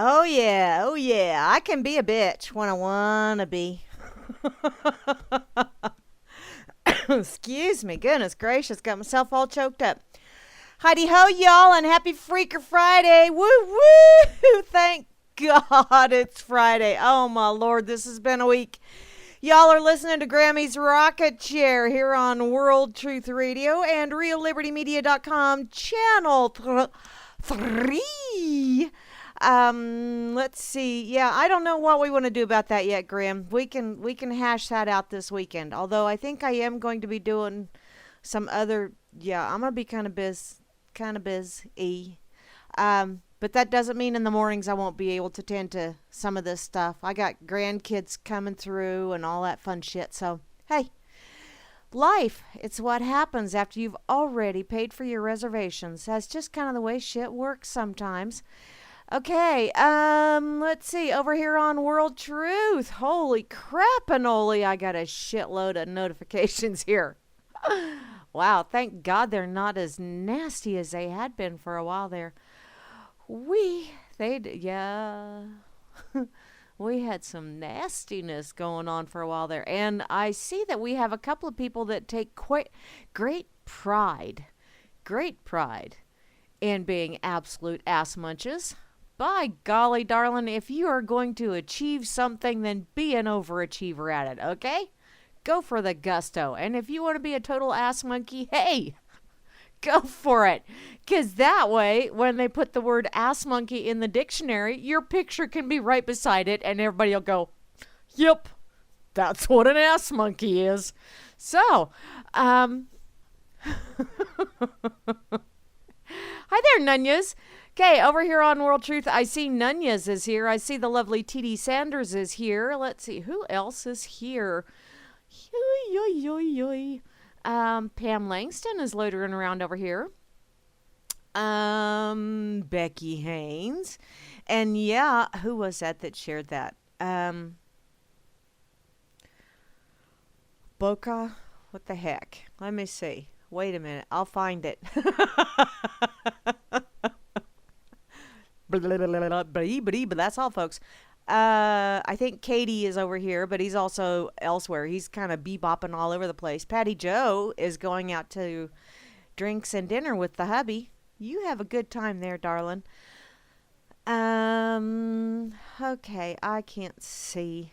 Oh yeah, I can be a bitch when I wanna be. Excuse me, goodness gracious, got myself all choked up. Heidi ho, y'all, and happy Freaker Friday! Woo woo! Thank God it's Friday. Oh my Lord, this has been a week. Y'all are listening to Grammy's Rocket Chair here on World Truth Radio and RealLibertyMedia.com channel 3. Let's see. Yeah, I don't know what we want to do about that yet, Graham. We can hash that out this weekend. Although I think I am going to be doing some other. Yeah, I'm gonna be kind of busy. But that doesn't mean in the mornings I won't be able to tend to some of this stuff. I got grandkids coming through and all that fun shit. So hey, life. It's what happens after you've already paid for your reservations. That's just kind of the way shit works sometimes. Okay, let's see. Over here on World Truth. Holy crap-a-noli, I got a shitload of notifications here. Wow, thank God they're not as nasty as they had been for a while there. Yeah. We had some nastiness going on for a while there. And I see that we have a couple of people that take quite great pride in being absolute ass munches. By golly, darling, if you are going to achieve something, then be an overachiever at it, okay? Go for the gusto. And if you want to be a total ass monkey, hey, go for it. Because that way, when they put the word ass monkey in the dictionary, your picture can be right beside it, and everybody will go, yep, that's what an ass monkey is. So, hi there, Nunyas. Okay, over here on World Truth, I see Nunyas is here. I see the lovely T.D. Sanders is here. Let's see, who else is here? Pam Langston is loitering around over here. Becky Haynes. And yeah, who was that shared that? Boca? What the heck? Let me see. Wait a minute. I'll find it. But that's all, folks. I think Katie is over here, but he's also elsewhere. He's kind of bebopping all over the place. Patty Joe is going out to drinks and dinner with the hubby. You have a good time there, darling. Okay, I can't see.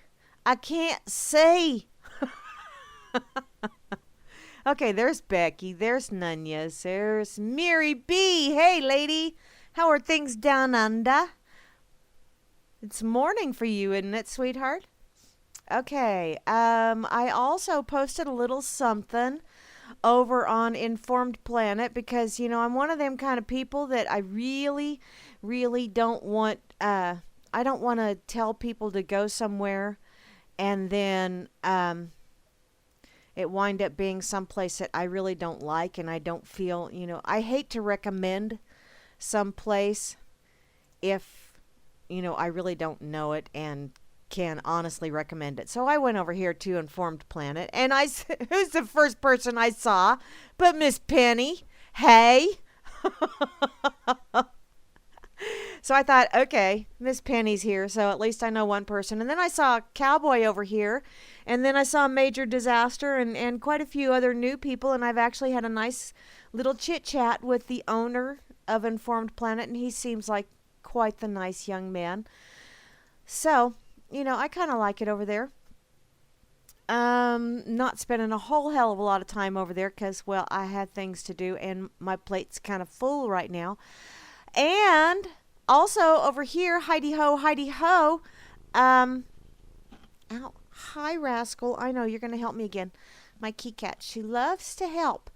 Okay, there's Becky. There's Nunyas. There's Mary B. Hey, lady. How are things down under? It's morning for you, isn't it, sweetheart? Okay. I also posted a little something over on Informed Planet because, I'm one of them kind of people that I really, really don't want, I don't want to tell people to go somewhere and then, it wind up being someplace that I really don't like and I don't feel, I hate to recommend someplace if, I really don't know it and can honestly recommend it. So I went over here to Informed Planet and who's the first person I saw but Miss Penny? Hey. So I thought, okay, Miss Penny's here, so at least I know one person. And then I saw Cowboy over here, and then I saw Major Disaster and quite a few other new people, and I've actually had a nice little chit-chat with the owner of Informed Planet, and he seems like quite the nice young man. So, I kind of like it over there. Not spending a whole hell of a lot of time over there because, well, I have things to do, and my plate's kind of full right now. And also over here, Heidi ho. Ow, hi, Rascal. I know you're going to help me again. My kitty cat, she loves to help.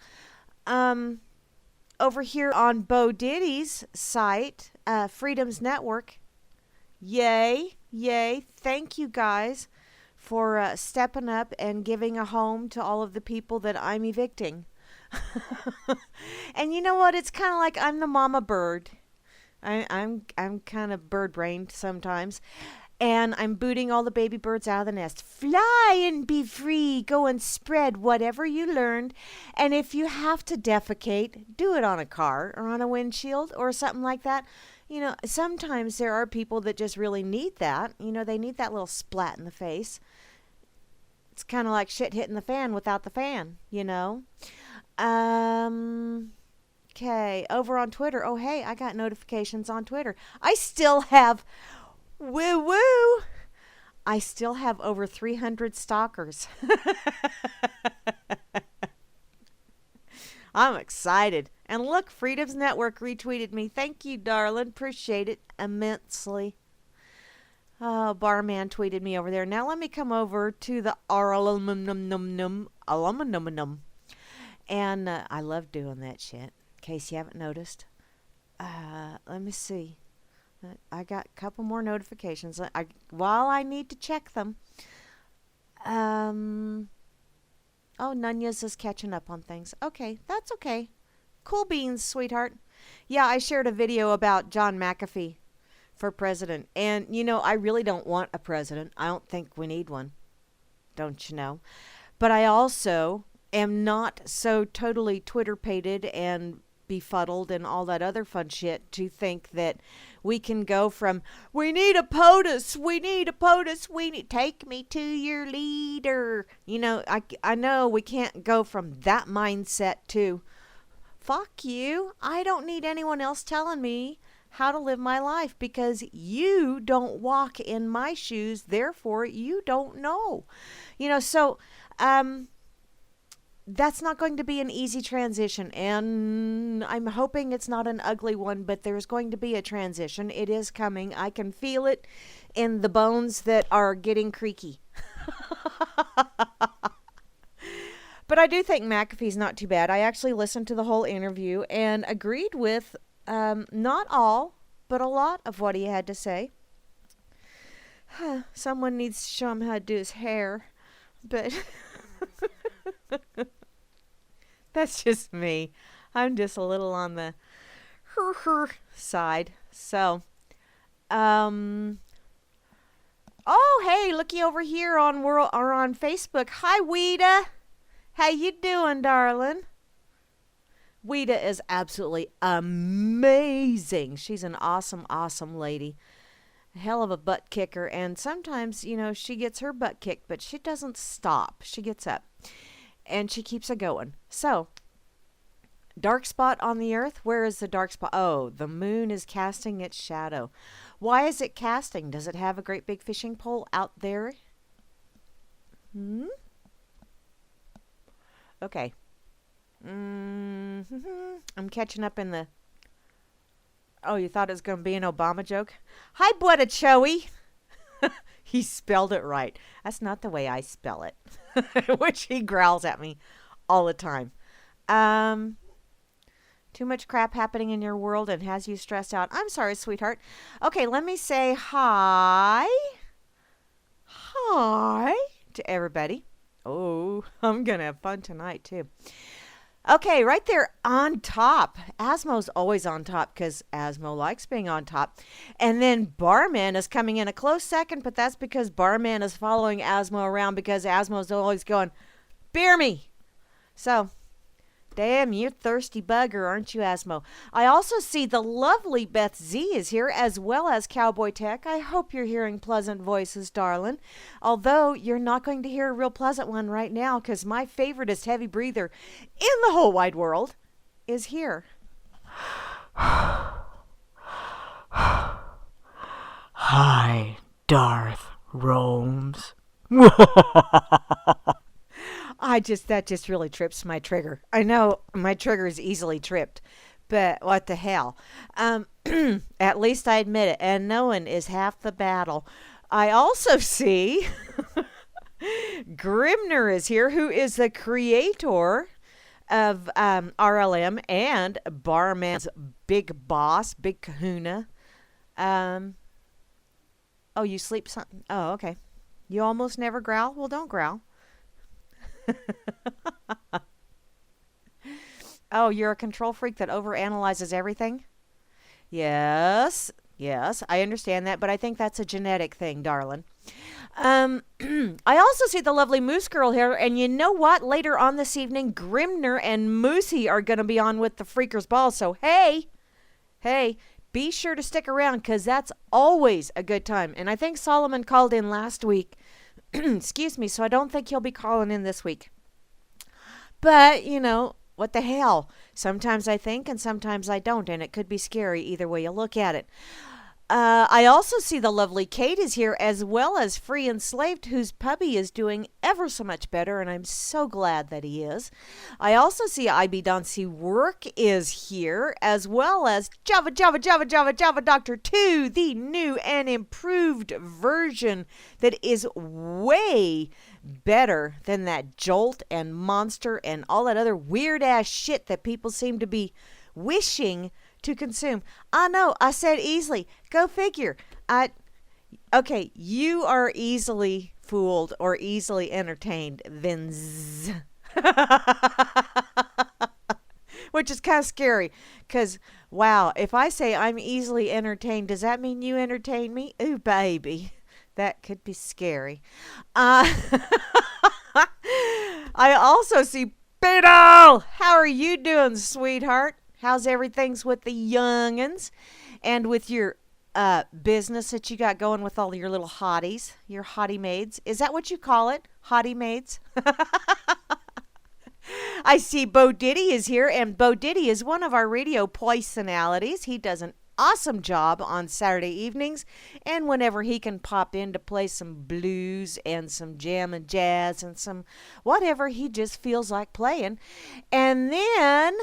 Over here on Bo Diddy's site, Freedom's Network. Yay. Thank you guys for stepping up and giving a home to all of the people that I'm evicting. And you know what? It's kind of like I'm the mama bird. I'm kind of bird-brained sometimes. And I'm booting all the baby birds out of the nest. Fly and be free. Go and spread whatever you learned. And if you have to defecate, do it on a car or on a windshield or something like that. Sometimes there are people that just really need that. They need that little splat in the face. It's kind of like shit hitting the fan without the fan. Okay, over on Twitter. Oh, hey, I got notifications on Twitter. I still have, woo woo, I still have over 300 stalkers. I'm excited. And look, Freedom's Network retweeted me. Thank you, darling. Appreciate it immensely. Oh, Barman tweeted me over there. Now let me come over to the aluminum. And I love doing that shit. In case you haven't noticed. Let me see. I got a couple more notifications. While I need to check them. Oh, Nunez is catching up on things. Okay, that's okay. Cool beans, sweetheart. Yeah, I shared a video about John McAfee for president. And, I really don't want a president. I don't think we need one. Don't you know? But I also am not so totally Twitter-pated and befuddled and all that other fun shit to think that we can go from, we need a POTUS, take me to your leader. I know we can't go from that mindset to, fuck you, I don't need anyone else telling me how to live my life because you don't walk in my shoes, therefore you don't know. So that's not going to be an easy transition, and I'm hoping it's not an ugly one, but there's going to be a transition. It is coming. I can feel it in the bones that are getting creaky. But I do think McAfee's not too bad. I actually listened to the whole interview and agreed with not all, but a lot of what he had to say. Someone needs to show him how to do his hair, but that's just me. I'm just a little on the side. So, oh, hey, looky over here on Facebook. Hi, Weeda. How you doing, darling? Weeda is absolutely amazing. She's an awesome, awesome lady. A hell of a butt kicker. And sometimes, she gets her butt kicked, but she doesn't stop. She gets up and she keeps it going. So, dark spot on the earth. Where is the dark spot? Oh, the moon is casting its shadow. Why is it casting? Does it have a great big fishing pole out there? Okay. I'm catching up in the... Oh, you thought it was going to be an Obama joke? Hi, Buetachoey. He spelled it right. That's not the way I spell it. Which he growls at me all the time. Too much crap happening in your world and has you stressed out. I'm sorry, sweetheart. Okay, let me say hi. Hi to everybody. Oh, I'm going to have fun tonight, too. Okay, right there on top. Asmo's always on top because Asmo likes being on top. And then Barman is coming in a close second, but that's because Barman is following Asmo around because Asmo's always going, beer me. So, damn, you're thirsty bugger, aren't you, Asmo? I also see the lovely Beth Z is here, as well as Cowboy Tech. I hope you're hearing pleasant voices, darling. Although, you're not going to hear a real pleasant one right now, because my favoriteest heavy breather in the whole wide world is here. Hi, Darth Romes. That just really trips my trigger. I know my trigger is easily tripped, but what the hell? At least I admit it, and knowing is half the battle. I also see Grimner is here, who is the creator of RLM and Barman's big boss, big kahuna. Oh, you sleep something? Oh, okay. You almost never growl? Well, don't growl. Oh, you're a control freak that overanalyzes everything? Yes, I understand that, but I think that's a genetic thing, darling. I also see the lovely Moose Girl here, and you know what? Later on this evening, Grimner and Moosey are going to be on with the Freakers Ball, so hey, be sure to stick around because that's always a good time. And I think Solomon called in last week. Excuse me, so I don't think he'll be calling in this week. But, what the hell? Sometimes I think and sometimes I don't, and it could be scary either way you look at it. I also see the lovely Kate is here, as well as Free Enslaved, whose puppy is doing ever so much better, and I'm so glad that he is. I also see IB Dancy Work is here, as well as Java Doctor 2, the new and improved version that is way better than that Jolt and Monster and all that other weird-ass shit that people seem to be wishing to consume. I know, I said easily. Go figure. Okay, you are easily fooled or easily entertained, Vince. Which is kind of scary, because, wow, if I say I'm easily entertained, does that mean you entertain me? Ooh, baby. That could be scary. I also see Beetle. How are you doing, sweetheart? How's everything's with the youngins and with your business that you got going with all your little hotties, your hottie maids? Is that what you call it? Hottie maids? I see Bo Diddy is here, and Bo Diddy is one of our radio personalities. He does an awesome job on Saturday evenings, and whenever he can pop in to play some blues and some jam and jazz and some whatever he just feels like playing. And then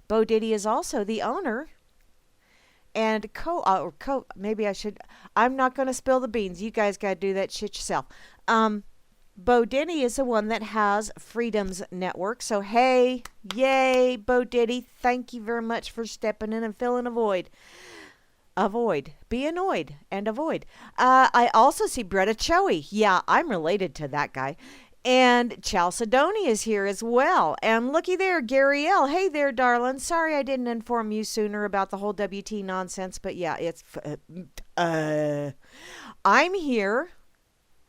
Bo Diddy is also the owner and I'm not going to spill the beans. You guys got to do that shit yourself. Bo Diddy is the one that has Freedom's Network. So, hey, yay, Bo Diddy. Thank you very much for stepping in and filling a void. Be annoyed and avoid. I also see Bretta Choey. Yeah, I'm related to that guy. And Chalcedony is here as well. And looky there, Gary L. Hey there, darling. Sorry I didn't inform you sooner about the whole WT nonsense. But yeah, it's... I'm here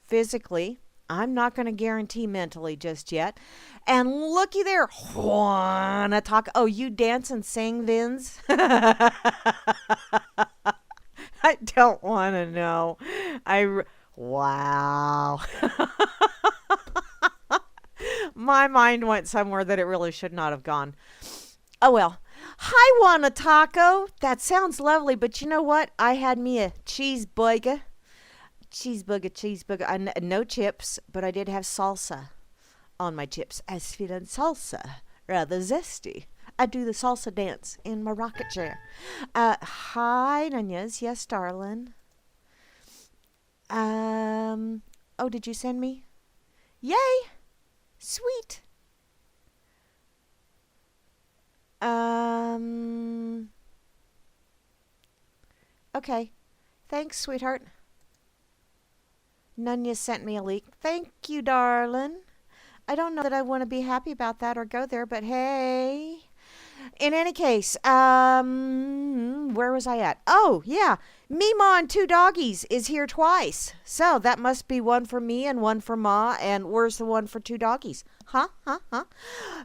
physically. I'm not going to guarantee mentally just yet. And looky there, Juana talk. Oh, you dance and sing, Vins? I don't want to know. Wow. My mind went somewhere that it really should not have gone. Oh, well. Hi, Juana Taco. That sounds lovely, but you know what? I had me a cheeseburger. No chips, but I did have salsa on my chips. I was feeling salsa, rather zesty. I do the salsa dance in my rocket chair. Hi, Nunez. Yes, darling. Oh, did you send me? Yay! Sweet. Okay. Thanks, sweetheart. Nunez sent me a link. Thank you, darling. I don't know that I want to be happy about that or go there, but hey. In any case, where was I at? Oh, yeah. Mima and two doggies is here twice. So that must be one for me and one for Ma. And where's the one for two doggies? Huh?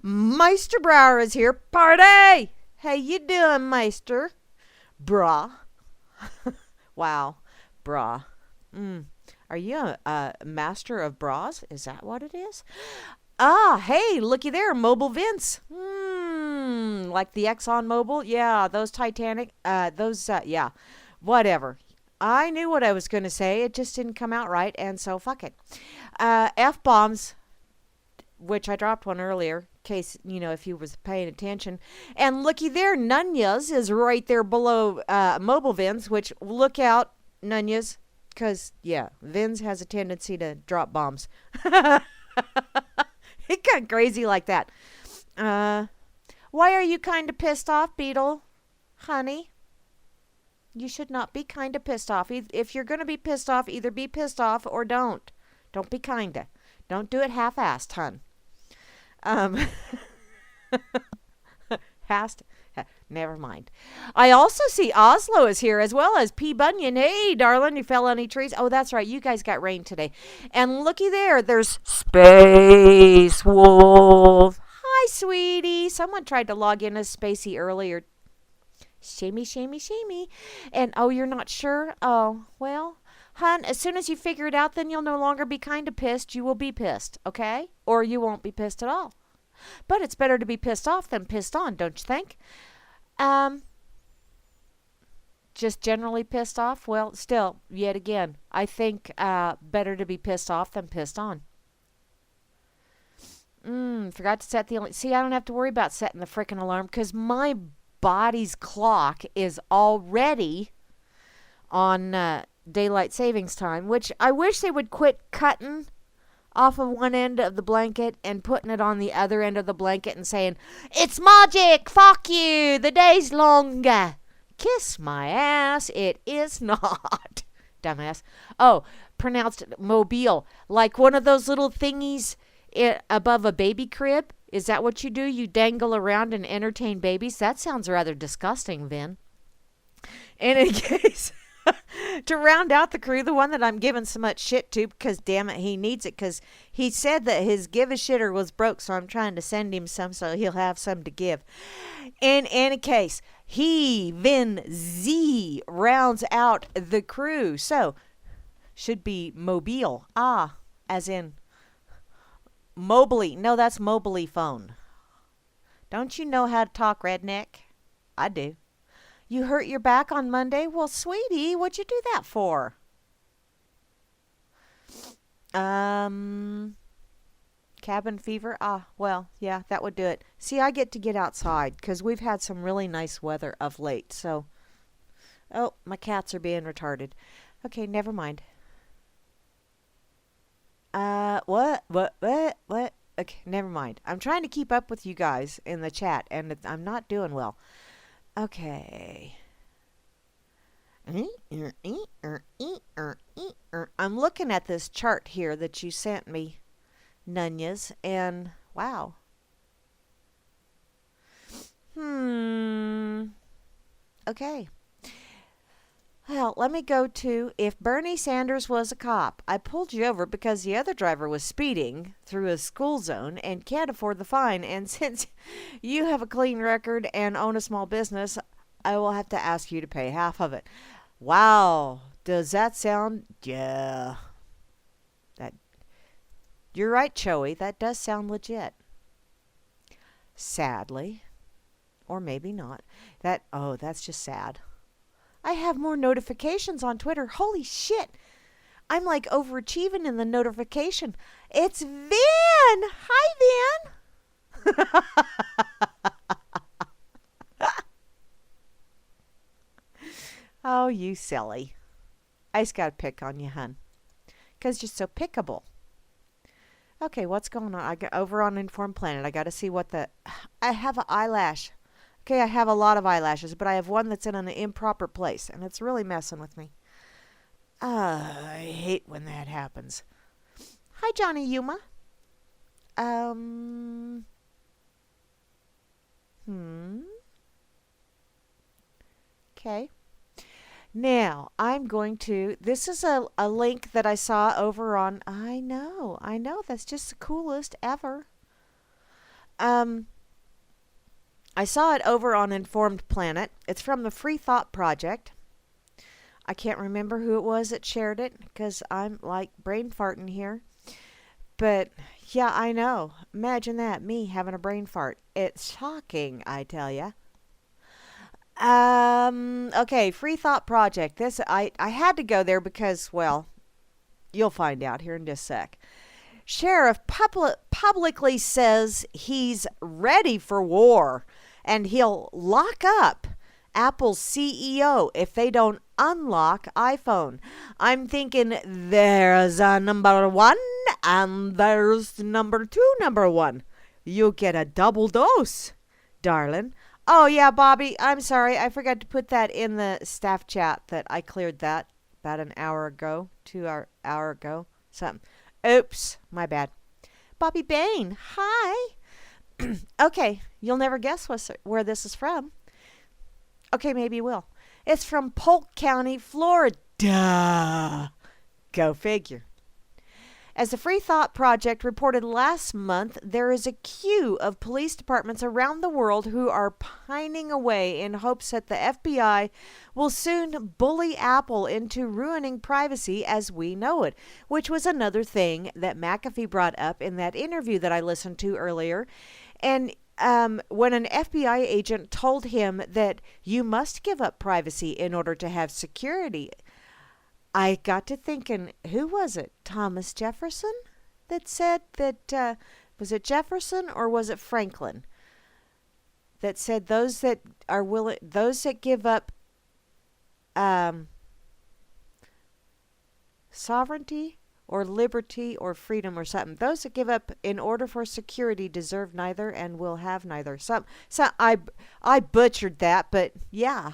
Meister Brower is here. Party! How you doing, Meister? Brah. Wow. Brah. Are you a master of bras? Is that what it is? Ah, hey, looky there, Mobile Vince. Like the Exxon Mobil? Yeah, those Titanic, yeah, whatever. I knew what I was going to say. It just didn't come out right, and so fuck it. F-bombs, which I dropped one earlier, in case, if you was paying attention. And looky there, Nunez is right there below Mobile Vince, which, look out, Nunez, because, yeah, Vince has a tendency to drop bombs. He got crazy like that. Why are you kind of pissed off, Beetle? Honey? You should not be kind of pissed off. If you're going to be pissed off, either be pissed off or don't. Don't be kinda. Don't do it half-assed, hun. Never mind. I also see Oslo is here, as well as P. Bunyan. Hey, darling, you fell on any trees? Oh, that's right. You guys got rain today. And looky there. There's Space Wolf. Hi, sweetie. Someone tried to log in as Spacey earlier. Shamey, shamey, shamey. And oh, you're not sure? Oh, well, hun, as soon as you figure it out, then you'll no longer be kind of pissed. You will be pissed, okay? Or you won't be pissed at all. But it's better to be pissed off than pissed on, don't you think? Um, just generally pissed off? Well, still, yet again, I think better to be pissed off than pissed on. Forgot to set the... See, I don't have to worry about setting the frickin' alarm because my body's clock is already on daylight savings time, which I wish they would quit cutting off of one end of the blanket and putting it on the other end of the blanket and saying, "It's magic, fuck you, the day's longer." Kiss my ass, it is not. Dumbass. Oh, pronounced mobile, like one of those little thingies above a baby crib. Is that what you do? You dangle around and entertain babies? That sounds rather disgusting, Vin. In any case, to round out the crew, the one that I'm giving so much shit to because, damn it, he needs it because he said that his give a shitter was broke, so I'm trying to send him some so he'll have some to give. In any case, Vin Z rounds out the crew. So, should be mobile. As in mobily. No, that's mobily phone. Don't you know how to talk, redneck? I do. You hurt your back on Monday? Well, sweetie, what'd you do that for? Cabin fever? Well, yeah, that would do it. See, I get outside because we've had some really nice weather of late. So, oh, my cats are being retarded. Okay, never mind. What? Okay, never mind. I'm trying to keep up with you guys in the chat, and I'm not doing well. Okay. I'm looking at this chart here that you sent me, Nunyas, and wow. Okay. Well, let me go to if Bernie Sanders was a cop. I pulled you over because the other driver was speeding through a school zone and can't afford the fine. And since you have a clean record and own a small business, I will have to ask you to pay half of it. Wow. Does that sound... Yeah. You're right, Choey. That does sound legit. Sadly. Or maybe not. That's just sad. I have more notifications on Twitter. Holy shit. I'm like overachieving in the notification. It's Vin. Hi, Vin. Oh, you silly. I just got to pick on you, hun. Because you're so pickable. Okay, what's going on? I got over on Informed Planet. I got to see what I have an eyelash. Okay, I have a lot of eyelashes, but I have one that's in an improper place, and it's really messing with me. I hate when that happens. Hi, Johnny Yuma. Okay. Now, I'm going to... This is a link that I saw over on... I know. That's just the coolest ever. I saw it over on Informed Planet. It's from the Free Thought Project. I can't remember who it was that shared it because I'm like brain farting here. But yeah, I know. Imagine that, me having a brain fart. It's shocking, I tell ya. Okay, Free Thought Project. I had to go there because, well, you'll find out here in just a sec. Sheriff publicly says he's ready for war. And he'll lock up Apple's CEO if they don't unlock iPhone. I'm thinking there's a number one and there's number one. You get a double dose, darling. Oh, yeah, Bobby, I'm sorry. I forgot to put that in the staff chat that I cleared that about an hour ago, 2 hour ago, something. Oops, my bad. Bobby Bain, hi. Okay, you'll never guess where this is from. Okay, maybe you will. It's from Polk County, Florida. Go figure. As the Free Thought Project reported last month, there is a queue of police departments around the world who are pining away in hopes that the FBI will soon bully Apple into ruining privacy as we know it, which was another thing that McAfee brought up in that interview that I listened to earlier. And when an FBI agent told him that you must give up privacy in order to have security, I got to thinking, who was it? Thomas Jefferson that said that, was it Jefferson or was it Franklin? That said those that are willing, those that give up sovereignty or liberty or freedom or something, those that give up in order for security deserve neither and will have neither. So I butchered that, but yeah.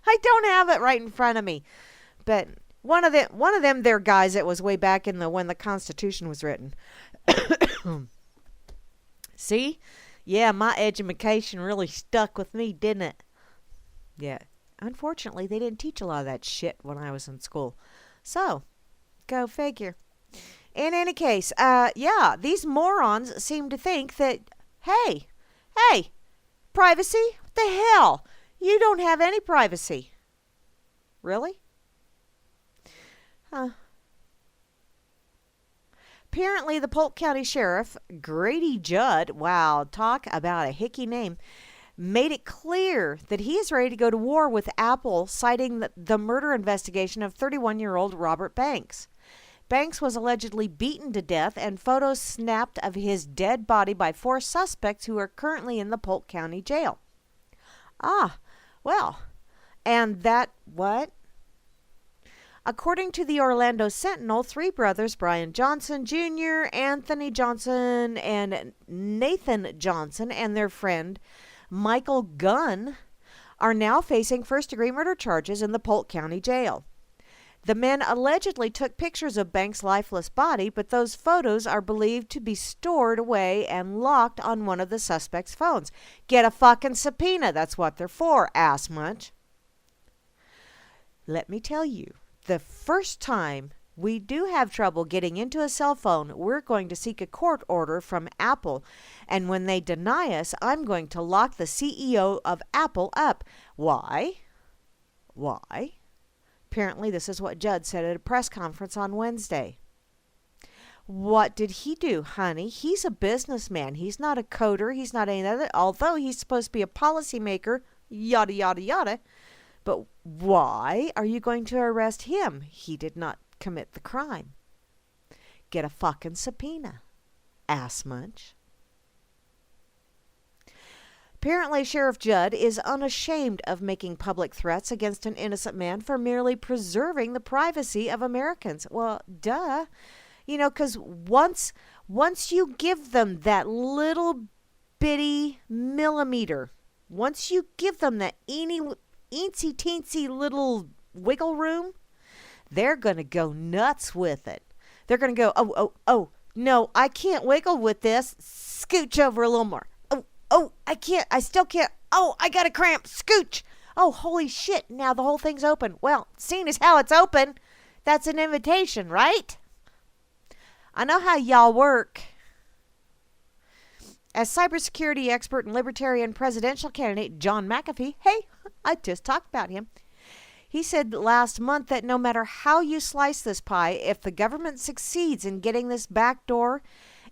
I don't have it right in front of me, but one of them there guys that was way back in when the Constitution was written. See, yeah, my education really stuck with me, didn't it? Yeah, unfortunately, they didn't teach a lot of that shit when I was in school, so go figure. In any case, yeah, these morons seem to think that hey, privacy, what the hell? You don't have any privacy. Really? Huh. Apparently, the Polk County Sheriff, Grady Judd, wow, talk about a hickey name, made it clear that he is ready to go to war with Apple, citing the murder investigation of 31-year-old Robert Banks. Banks was allegedly beaten to death and photos snapped of his dead body by 4 suspects who are currently in the Polk County Jail. Ah, well, and that what? According to the Orlando Sentinel, 3 brothers, Brian Johnson Jr., Anthony Johnson, and Nathan Johnson, and their friend Michael Gunn, are now facing first-degree murder charges in the Polk County Jail. The men allegedly took pictures of Banks' lifeless body, but those photos are believed to be stored away and locked on one of the suspects' phones. Get a fucking subpoena. That's what they're for, ass munch. Let me tell you, the first time we do have trouble getting into a cell phone, we're going to seek a court order from Apple. And when they deny us, I'm going to lock the CEO of Apple up. Why? Why? Apparently, this is what Judd said at a press conference on Wednesday. What did he do, honey? He's a businessman. He's not a coder. He's not any other, although he's supposed to be a policymaker, yada, yada, yada. But why are you going to arrest him? He did not commit the crime. Get a fucking subpoena, ass munch. Apparently, Sheriff Judd is unashamed of making public threats against an innocent man for merely preserving the privacy of Americans. Well, duh. You know, because once you give them that little bitty millimeter, once you give them that eensy-teensy little wiggle room, they're going to go nuts with it. They're going to go, oh, no, I can't wiggle with this. Scooch over a little more. Oh, I can't. I still can't. Oh, I got a cramp. Scooch. Oh, holy shit. Now the whole thing's open. Well, seeing as how it's open, that's an invitation, right? I know how y'all work. As cybersecurity expert and libertarian presidential candidate John McAfee, hey, I just talked about him. He said last month that no matter how you slice this pie, if the government succeeds in getting this backdoor,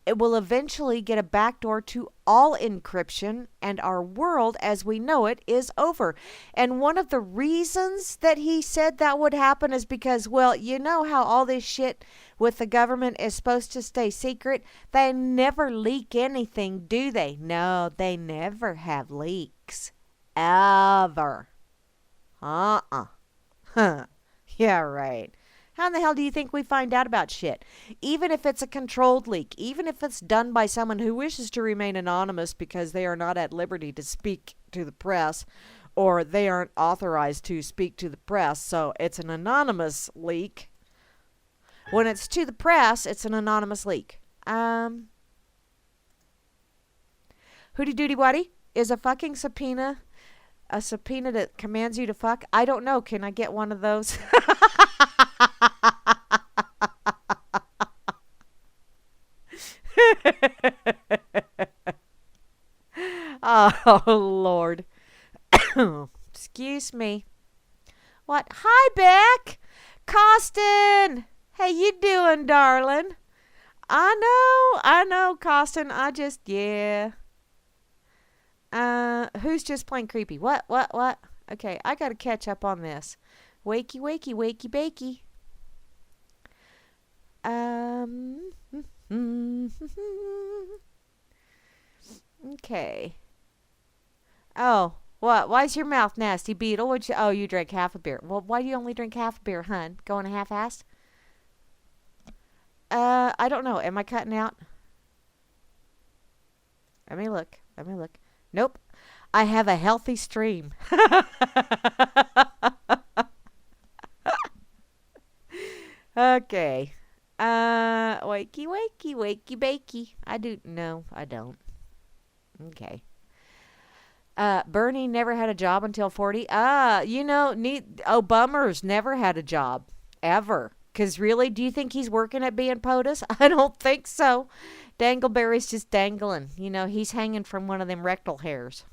it will eventually get a backdoor to all encryption, and our world as we know it is over. And one of the reasons that he said that would happen is because, well, you know how all this shit with the government is supposed to stay secret? They never leak anything, do they? No, they never have leaks. Ever. Huh. Yeah, right. How in the hell do you think we find out about shit? Even if it's a controlled leak, even if it's done by someone who wishes to remain anonymous because they are not at liberty to speak to the press, or they aren't authorized to speak to the press, so it's an anonymous leak. When it's to the press, it's an anonymous leak. Hooty doody waddy is a fucking subpoena. A subpoena that commands you to fuck? I don't know. Can I get one of those? Oh, Lord. Excuse me. What? Hi, Beck. Costin. How you doing, darling? I know, Costin. Yeah. Who's just plain creepy? What? Okay, I gotta catch up on this. Wakey, wakey, wakey, bakey. Um, okay. Oh, what? Why's your mouth nasty, Beetle? Oh, you drank half a beer. Well, why do you only drink half a beer, hun? Going a half-assed? I don't know. Am I cutting out? Let me look. Nope. I have a healthy stream. Okay. Wakey, wakey, wakey, bakey. No, I don't. Okay. Bernie never had a job until 40. Bummers never had a job. Ever. Because really, do you think he's working at being POTUS? I don't think so. Dangleberry's just dangling. He's hanging from one of them rectal hairs.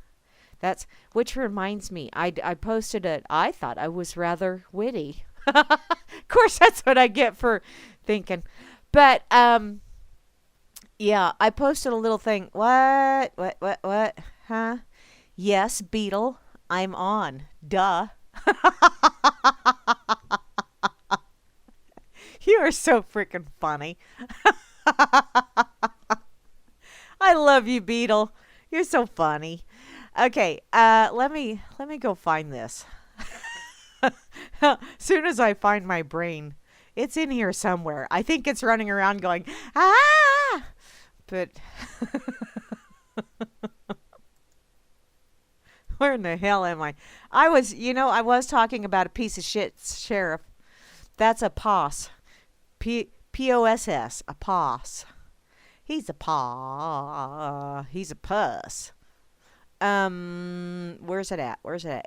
Which reminds me, I posted it. I thought I was rather witty. Of course, that's what I get for thinking. But, yeah, I posted a little thing. What? Huh? Yes, Beetle, I'm on. Duh. You are so freaking funny. I love you, Beetle. You're so funny. Okay, let me go find this. Soon as I find my brain, it's in here somewhere. I think it's running around going, ah! But where in the hell am I? I was talking about a piece of shit sheriff. That's a POS. POSS. A POS. He's a paw. He's a puss. Where's it at?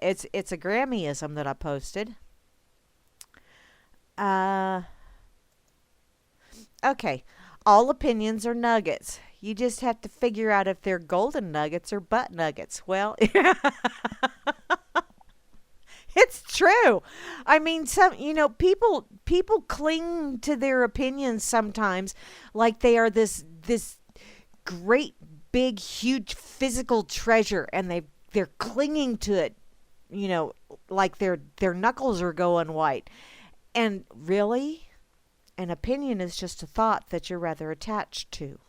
It's a Grammyism that I posted. Okay. All opinions are nuggets. You just have to figure out if they're golden nuggets or butt nuggets. Well, it's true. I mean, people cling to their opinions sometimes like they are this great big huge physical treasure, and they're clinging to it, like their knuckles are going white. And really, an opinion is just a thought that you're rather attached to.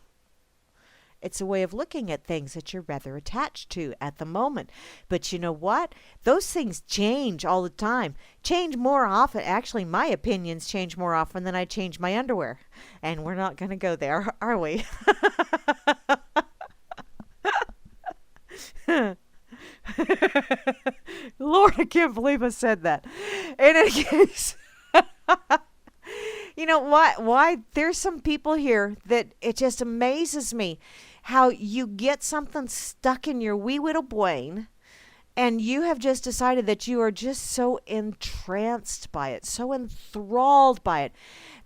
It's a way of looking at things that you're rather attached to at the moment. But you know what? Those things change all the time. Change more often. Actually, my opinions change more often than I change my underwear. And we're not going to go there, are we? Lord, I can't believe I said that. In any case, you know what? Why there's some people here that it just amazes me how you get something stuck in your wee little brain, and you have just decided that you are just so entranced by it, so enthralled by it,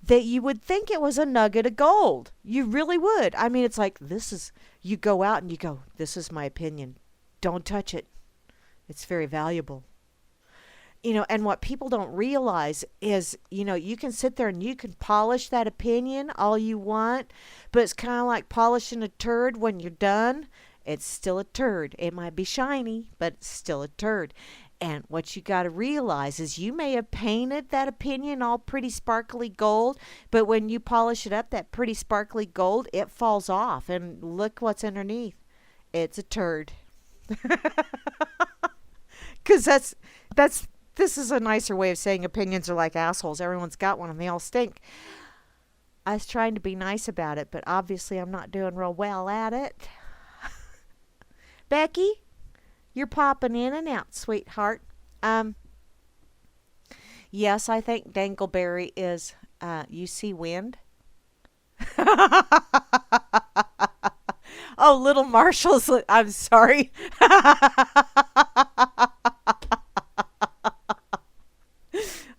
that you would think it was a nugget of gold. You really would. I mean, it's like, you go out and you go, this is my opinion. Don't touch it. It's very valuable. And what people don't realize is, you can sit there and you can polish that opinion all you want, but it's kind of like polishing a turd. When you're done, it's still a turd. It might be shiny, but it's still a turd. And what you got to realize is you may have painted that opinion all pretty sparkly gold, but when you polish it up, that pretty sparkly gold, it falls off. And look what's underneath. It's a turd. Because this is a nicer way of saying opinions are like assholes. Everyone's got one and they all stink. I was trying to be nice about it, but obviously I'm not doing real well at it. Becky, you're popping in and out, sweetheart. Yes, I think Dangleberry is, you see wind? Oh, little Marshall's, I'm sorry.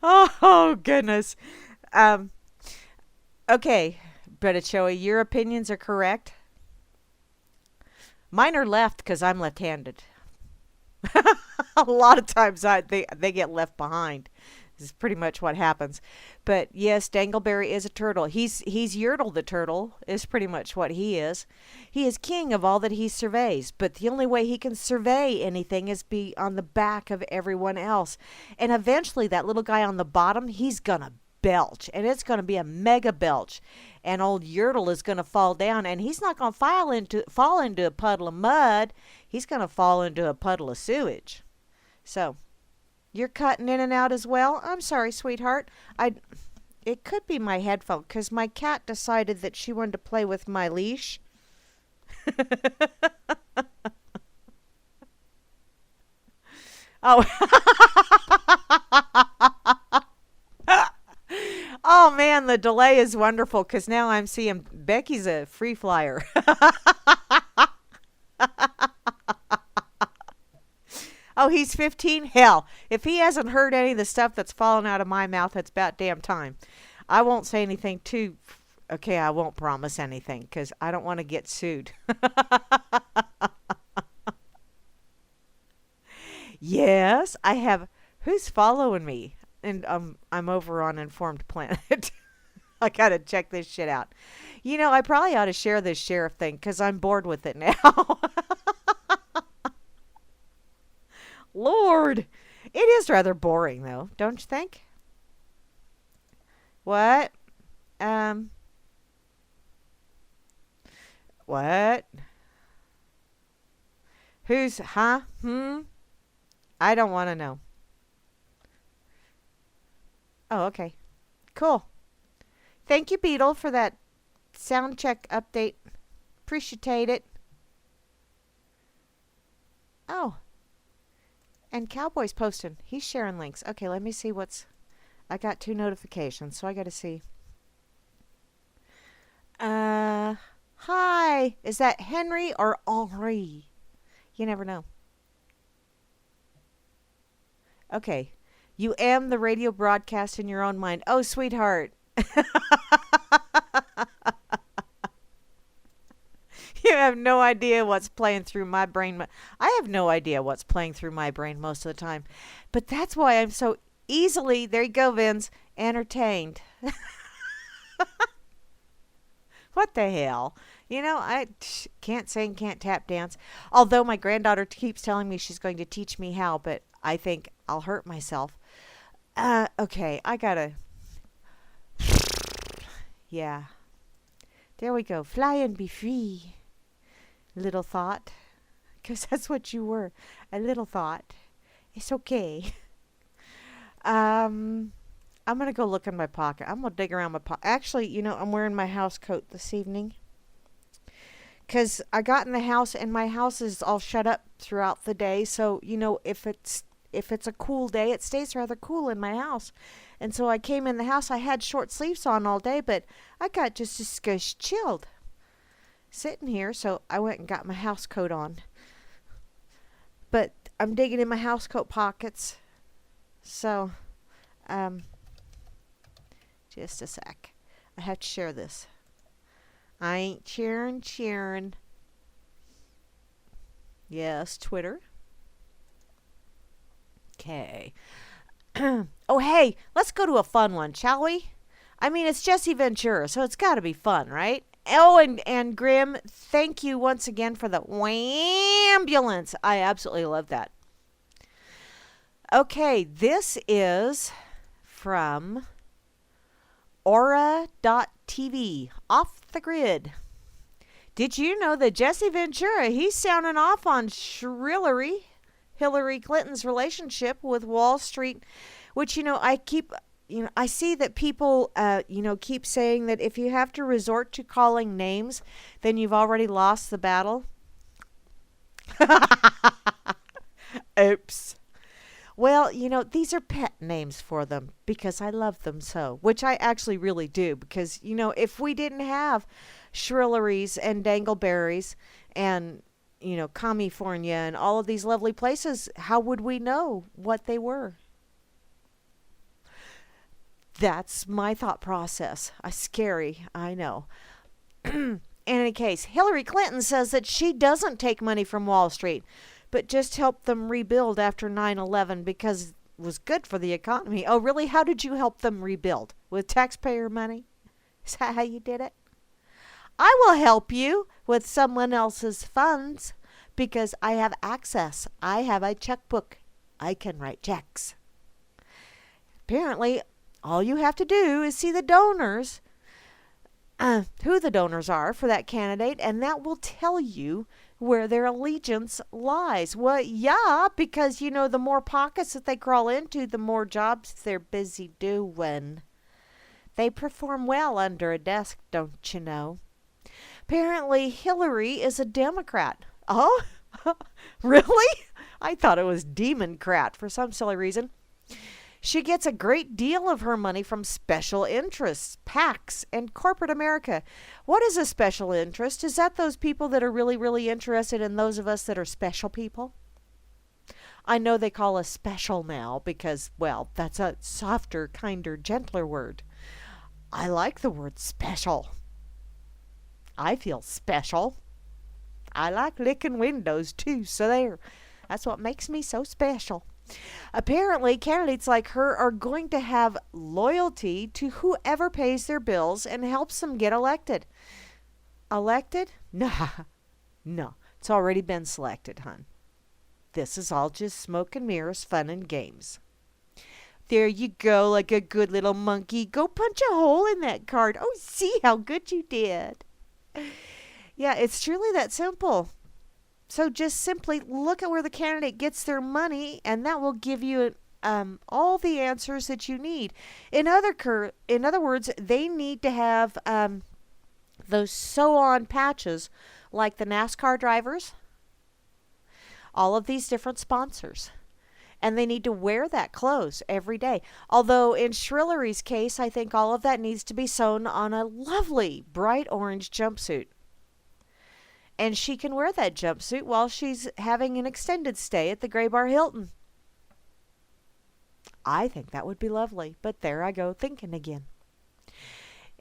Oh, goodness. Okay, Bretta Choey, your opinions are correct. Mine are left because I'm left-handed. A lot of times they get left behind. This is pretty much what happens. But yes, Dangleberry is a turtle. He's Yertle the turtle is pretty much what he is. He is king of all that he surveys, but the only way he can survey anything is be on the back of everyone else. And eventually that little guy on the bottom, he's gonna belch, and it's gonna be a mega belch. And old Yertle is gonna fall down, and he's not gonna fall into a puddle of mud. He's gonna fall into a puddle of sewage. So you're cutting in and out as well? I'm sorry, sweetheart. It could be my headphone because my cat decided that she wanted to play with my leash. Oh. Oh man, the delay is wonderful because now I'm seeing Becky's a free flyer. Oh, he's 15? Hell, if he hasn't heard any of the stuff that's fallen out of my mouth, it's about damn time. I won't say anything too. Okay, I won't promise anything because I don't want to get sued. Yes, I have. Who's following me? And I'm over on Informed Planet. I gotta check this shit out. You know, I probably ought to share this sheriff thing because I'm bored with it now. Lord, it is rather boring though, don't you think? What? Um, what? Who's, huh? I don't want to know. Oh, okay. Cool. Thank you, Beetle, for that sound check update. Appreciate it. Oh, and Cowboy's posting. He's sharing links. Okay, let me see what's... I got 2 notifications, so I got to see. Hi. Is that Henry or Henri? You never know. Okay. You am the radio broadcast in your own mind. Oh, sweetheart. You have no idea what's playing through my brain. I have no idea what's playing through my brain most of the time. But that's why I'm so easily, there you go, Vince, entertained. What the hell? You know, I can't sing, can't tap dance. Although my granddaughter keeps telling me she's going to teach me how, but I think I'll hurt myself. Okay, I gotta... Yeah. There we go. Fly and be free. Little thought. Because that's what you were. A little thought. It's okay. I'm going to go look in my pocket. I'm going to dig around my pocket. Actually, you know, I'm wearing my house coat this evening. Because I got in the house and my house is all shut up throughout the day. So, you know, if it's a cool day, it stays rather cool in my house. And so I came in the house. I had short sleeves on all day, but I got just a skosh chilled sitting here. So I went and got my house coat on. But I'm digging in my house coat pockets. So, just a sec. I have to share this. I ain't cheering. Yes, Twitter. Okay. Oh, hey, let's go to a fun one, shall we? I mean, it's Jesse Ventura, so it's got to be fun, right? Oh, and Grim, thank you once again for the ambulance. I absolutely love that. Okay, this is from Aura.tv, Off the Grid. Did you know that Jesse Ventura, he's sounding off on Hillary Clinton's relationship with Wall Street, which, I see that people, keep saying that if you have to resort to calling names, then you've already lost the battle. Oops. Well, these are pet names for them because I love them so, which I actually really do because, if we didn't have Shrilleries and Dangleberries and, California and all of these lovely places, how would we know what they were? That's my thought process. Scary, I know. In any case, Hillary Clinton says that she doesn't take money from Wall Street, but just helped them rebuild after 9/11 because it was good for the economy. Oh, really? How did you help them rebuild? With taxpayer money? Is that how you did it? I will help you with someone else's funds because I have access. I have a checkbook. I can write checks. Apparently, all you have to do is see the donors, who the donors are for that candidate, and that will tell you where their allegiance lies. Well, yeah, because, the more pockets that they crawl into, the more jobs they're busy doing. They perform well under a desk, don't you know? Apparently, Hillary is a Democrat. Oh, really? I thought it was Democrat for some silly reason. She gets a great deal of her money from special interests, PACs, and corporate America. What is a special interest? Is that those people that are really, really interested in those of us that are special people? I know they call us special now because, well, that's a softer, kinder, gentler word. I like the word special. I feel special. I like licking windows too, so there. That's what makes me so special. Apparently, candidates like her are going to have loyalty to whoever pays their bills and helps them get elected. Elected? Nah, no. It's already been selected, hon. This is all just smoke and mirrors, fun and games. There you go, like a good little monkey. Go punch a hole in that card. Oh, see how good you did. Yeah, it's truly that simple. So just simply look at where the candidate gets their money, and that will give you all the answers that you need. In other words, they need to have those sew-on patches like the NASCAR drivers, all of these different sponsors. And they need to wear that clothes every day. Although in Shrillery's case, I think all of that needs to be sewn on a lovely bright orange jumpsuit. And she can wear that jumpsuit while she's having an extended stay at the Gray Bar Hilton. I think that would be lovely, but there I go thinking again.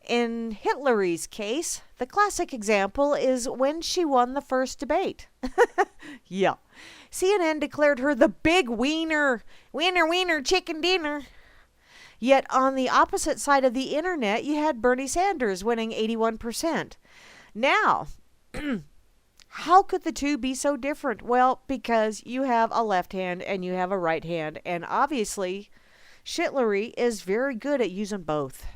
In Hillary's case, the classic example is when she won the first debate. Yeah. CNN declared her the big wiener chicken dinner. Yet on the opposite side of the internet, you had Bernie Sanders winning 81%. Now, how could the two be so different? Well, because you have a left hand and you have a right hand. And obviously, Hillary is very good at using both.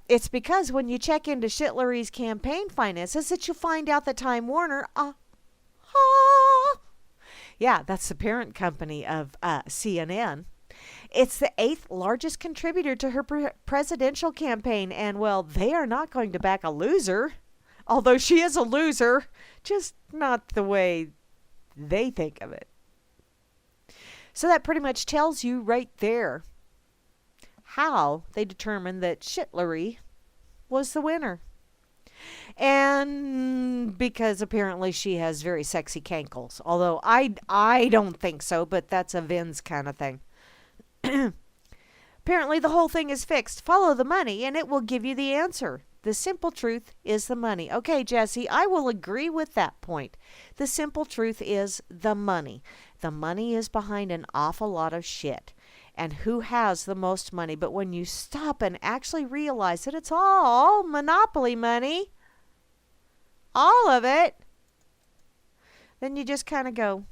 It's because when you check into Hillary's campaign finances that you find out that Time Warner, yeah, that's the parent company of CNN. It's the 8th largest contributor to her presidential campaign, and, well, they are not going to back a loser. Although she is a loser, just not the way they think of it. So that pretty much tells you right there how they determined that Hillary was the winner. And because apparently she has very sexy cankles. Although I don't think so, but that's a Vin's kind of thing. Apparently the whole thing is fixed. Follow the money and it will give you the answer. The simple truth is the money. Okay, Jesse, I will agree with that point. The simple truth is the money. The money is behind an awful lot of shit. And who has the most money? But when you stop and actually realize that it's all monopoly money, all of it, then you just kind of go,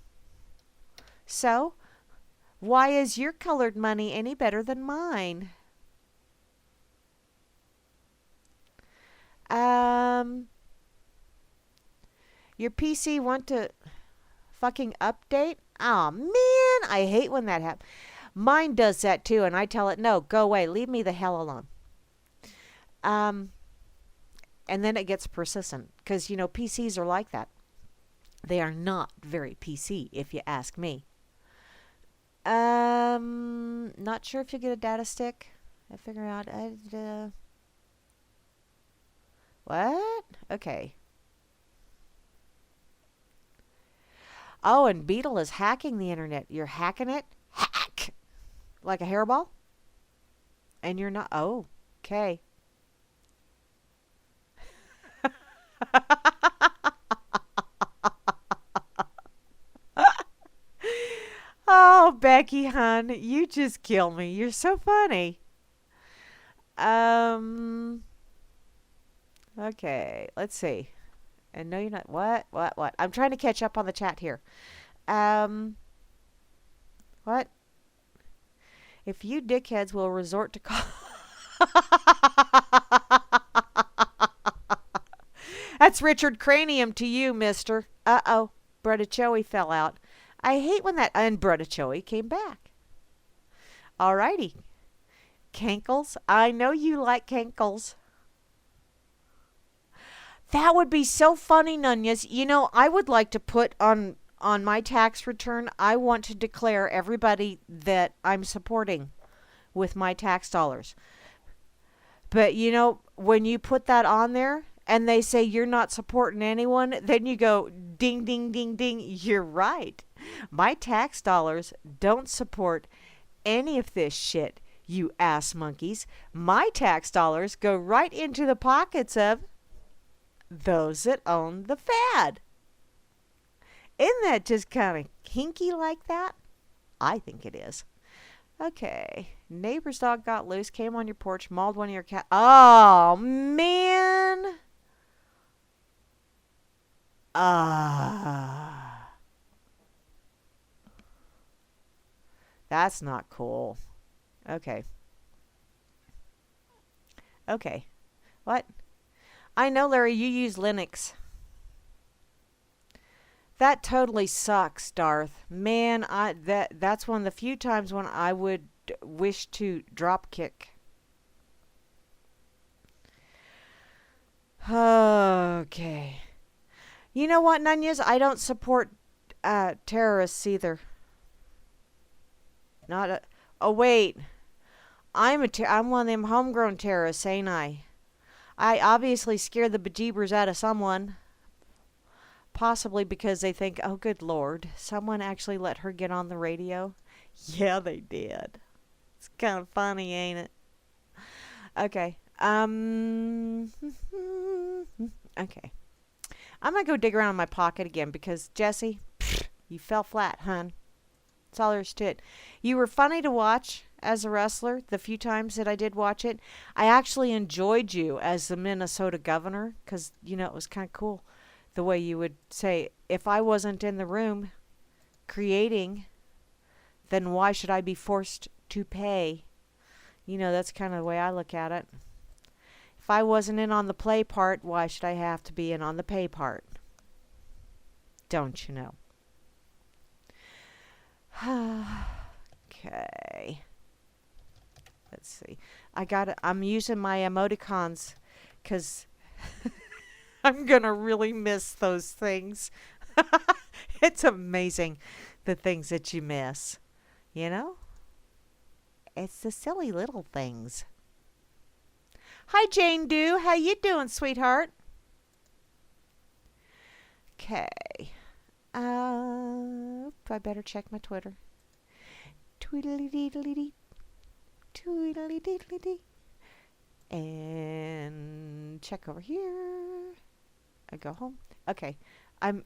so, why is your colored money any better than mine? Your PC want to fucking update? Oh man, I hate when that happens. Mine does that too, and I tell it, no, go away, leave me the hell alone. And then it gets persistent, because, PCs are like that. They are not very PC, if you ask me. Not sure if you get a data stick. I figure out, what? Okay. Oh, and Beetle is hacking the internet. You're hacking it? Hack! Like a hairball? And you're not, oh, okay. Oh, Becky, hun, you just kill me. You're so funny. Um, okay, let's see. And no, you're not. What? I'm trying to catch up on the chat here. Um, what? If you dickheads will resort to call. That's Richard Cranium to you, mister. Uh-oh. Brutichoey fell out. I hate when that Brutichoey came back. Alrighty. Cankles. I know you like cankles. That would be so funny, Nunyas. You know, I would like to put on my tax return, I want to declare everybody that I'm supporting with my tax dollars. But you know, when you put that on there and they say you're not supporting anyone, then you go ding ding ding ding, you're right. My tax dollars don't support any of this shit, you ass monkeys. My tax dollars go right into the pockets of those that own the fad. Isn't that just kind of kinky like that? I think it is. Okay. Neighbor's dog got loose, came on your porch, mauled one of your cat. Oh, man. Ah. That's not cool. Okay. Okay. What? I know, Larry, you use Linux. That totally sucks, Darth. Man, that's one of the few times when I would wish to drop kick. Okay. You know what, Nunyas? I don't support terrorists either. Not a. Oh wait, I'm one of them homegrown terrorists, ain't I? I obviously scared the bejeebers out of someone. Possibly because they think, oh, good Lord, someone actually let her get on the radio. Yeah, they did. It's kind of funny, ain't it? Okay. Okay. I'm going to go dig around in my pocket again because, Jesse, you fell flat, hun. That's all there is to it. You were funny to watch as a wrestler the few times that I did watch it. I actually enjoyed you as the Minnesota governor because, you know, it was kind of cool. The way you would say, if I wasn't in the room creating, then why should I be forced to pay? You know, that's kind of the way I look at it. If I wasn't in on the play part, why should I have to be in on the pay part? Don't you know? Okay. Let's see. I'm using my emoticons because I'm going to really miss those things. It's amazing the things that you miss. You know? It's the silly little things. Hi, Jane Doe. How you doing, sweetheart? Okay. I better check my Twitter. Tweedly-deedly-dee. Tweedly-deedly-dee. And check over here. I go home. Okay. I'm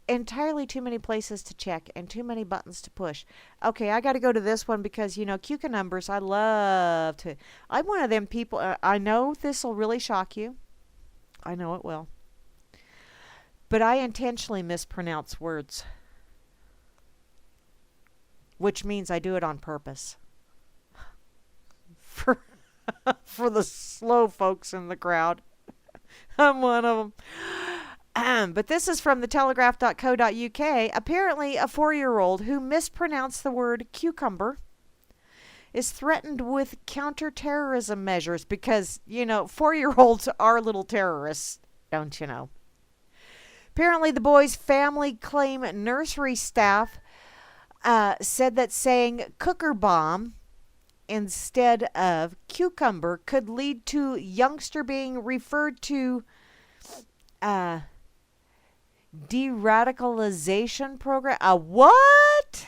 entirely too many places to check and too many buttons to push. Okay, I got to go to this one because, you know, cucumbers, I love to. I'm one of them people. I know this will really shock you. I know it will. But I intentionally mispronounce words, which means I do it on purpose. For for the slow folks in the crowd. I'm one of them. But this is from thetelegraph.co.uk. Apparently, a 4-year-old who mispronounced the word cucumber is threatened with counterterrorism measures because, you know, 4-year-olds are little terrorists, don't you know? Apparently, the boy's family claim nursery staff said that saying cooker bomb instead of cucumber could lead to youngster being referred to de-radicalization program. A what?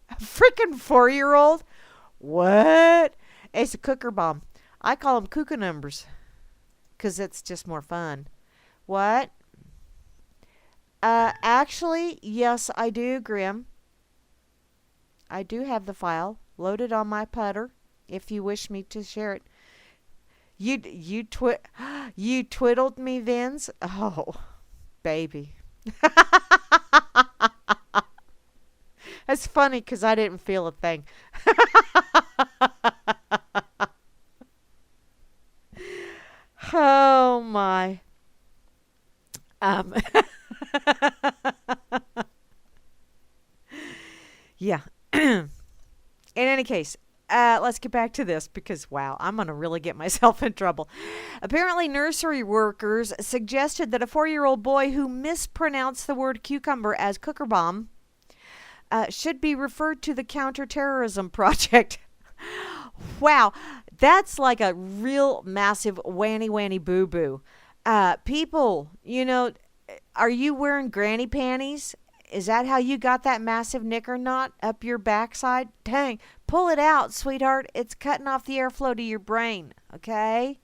A freaking 4-year-old? What? It's a cooker bomb. I call them cucumbers because it's just more fun. What? Actually, yes, I do, Grim. I do have the file loaded on my putter. If you wish me to share it, you twiddled me, Vince. Oh, baby, that's funny because I didn't feel a thing. Oh my. Um. Yeah. In any case, let's get back to this because, wow, I'm going to really get myself in trouble. Apparently, nursery workers suggested that a 4-year-old boy who mispronounced the word cucumber as cooker bomb should be referred to the counterterrorism project. Wow, that's like a real massive whanny whanny boo boo. People, are you wearing granny panties? Is that how you got that massive knicker knot up your backside? Dang, pull it out, sweetheart. It's cutting off the airflow to your brain, okay?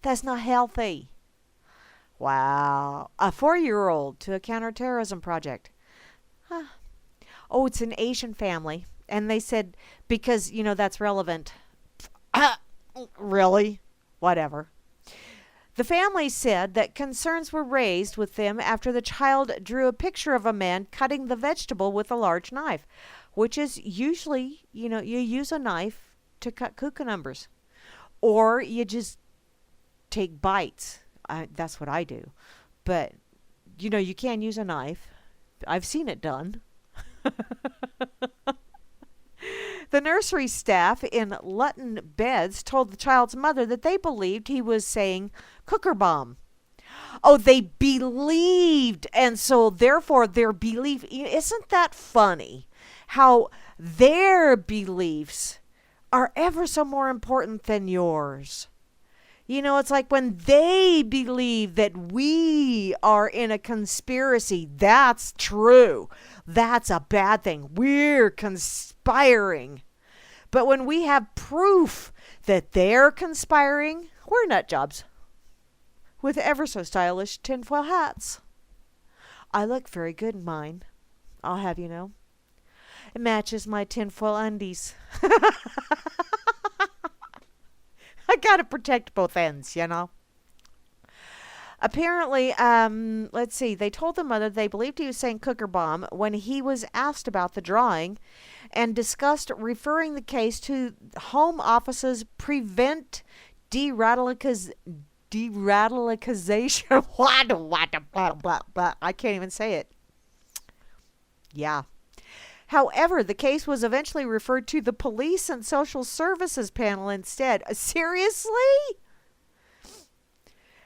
That's not healthy. Wow. A 4-year-old to a counterterrorism project. Huh. Oh, it's an Asian family. And they said, because, that's relevant. Really? Whatever. The family said that concerns were raised with them after the child drew a picture of a man cutting the vegetable with a large knife, which is usually, you use a knife to cut cucumbers. Or you just take bites. That's what I do. But, you can use a knife. I've seen it done. The nursery staff in Lutton Beds told the child's mother that they believed he was saying cooker bomb. Oh, they believed, and so therefore their belief, isn't that funny? How their beliefs are ever so more important than yours. It's like when they believe that we are in a conspiracy, that's true. That's a bad thing. We're conspiring. But when we have proof that they're conspiring, we're nut jobs with ever so stylish tinfoil hats. I look very good in mine, I'll have you know. It matches my tinfoil undies. I gotta protect both ends, Apparently, let's see, they told the mother they believed he was saying cooker bomb when he was asked about the drawing and discussed referring the case to Home Office's Prevent Deradicalization. I can't even say it. Yeah. However, the case was eventually referred to the Police and Social Services panel instead. Seriously?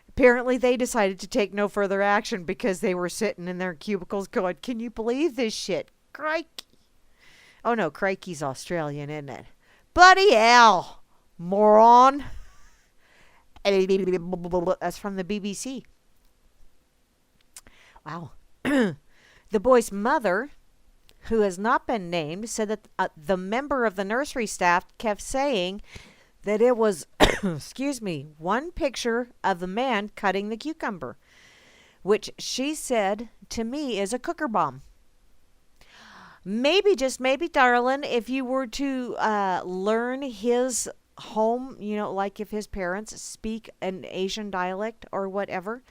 Apparently, they decided to take no further action because they were sitting in their cubicles going, can you believe this shit? Crikey. Oh, no, crikey's Australian, isn't it? Bloody hell, moron. That's from the BBC. Wow. The boy's mother, who has not been named, said that the member of the nursery staff kept saying that it was, one picture of the man cutting the cucumber, which she said to me is a cooker bomb. Maybe, just maybe, darling, if you were to learn his home, like if his parents speak an Asian dialect or whatever,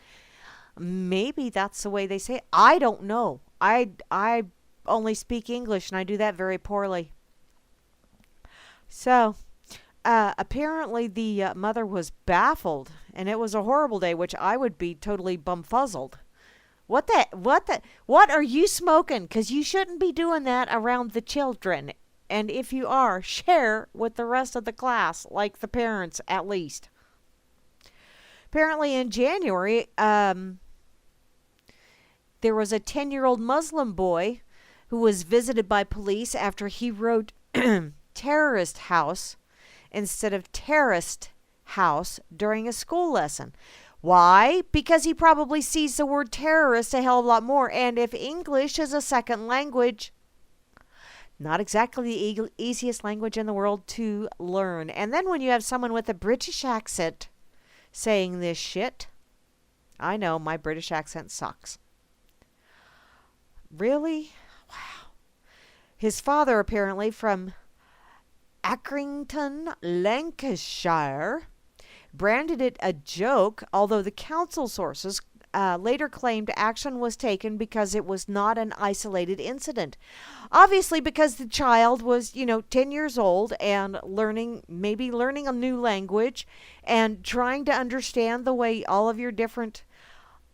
maybe that's the way they say it. I don't know. I only speak English, and I do that very poorly. So, apparently the mother was baffled, and it was a horrible day, which I would be totally bumfuzzled. What are you smoking? Because you shouldn't be doing that around the children. And if you are, share with the rest of the class, like the parents at least. Apparently in January, there was a 10-year-old Muslim boy who was visited by police after he wrote terrorist house instead of terrorist house during a school lesson. Why? Because he probably sees the word terrorist a hell of a lot more. And if English is a second language, not exactly the easiest language in the world to learn. And then when you have someone with a British accent saying this shit, I know, my British accent sucks. Really? Wow. His father, apparently from Accrington, Lancashire, branded it a joke, although the council sources later claimed action was taken because it was not an isolated incident. Obviously, because the child was, 10 years old and maybe learning a new language and trying to understand the way all of your different.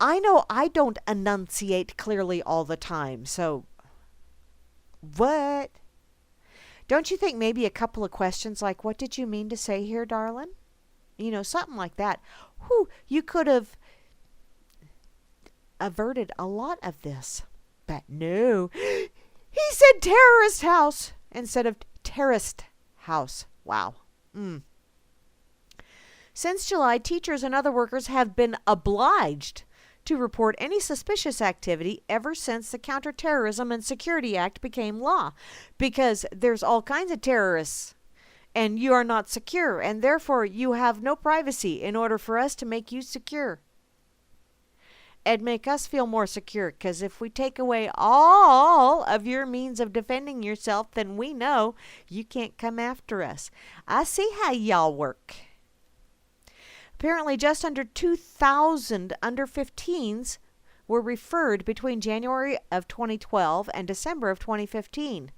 I know I don't enunciate clearly all the time, so what? Don't you think maybe a couple of questions like, what did you mean to say here, darling? Something like that. Whew, you could have averted a lot of this. But no, he said terrorist house instead of terrorist house. Wow. Since July, teachers and other workers have been obliged to report any suspicious activity ever since the Counterterrorism and Security Act became law, because there's all kinds of terrorists and you are not secure, and therefore you have no privacy in order for us to make you secure and make us feel more secure. Because if we take away all of your means of defending yourself, then we know you can't come after us. I see how y'all work. Apparently, just under 2,000 under 15s were referred between January of 2012 and December of 2015.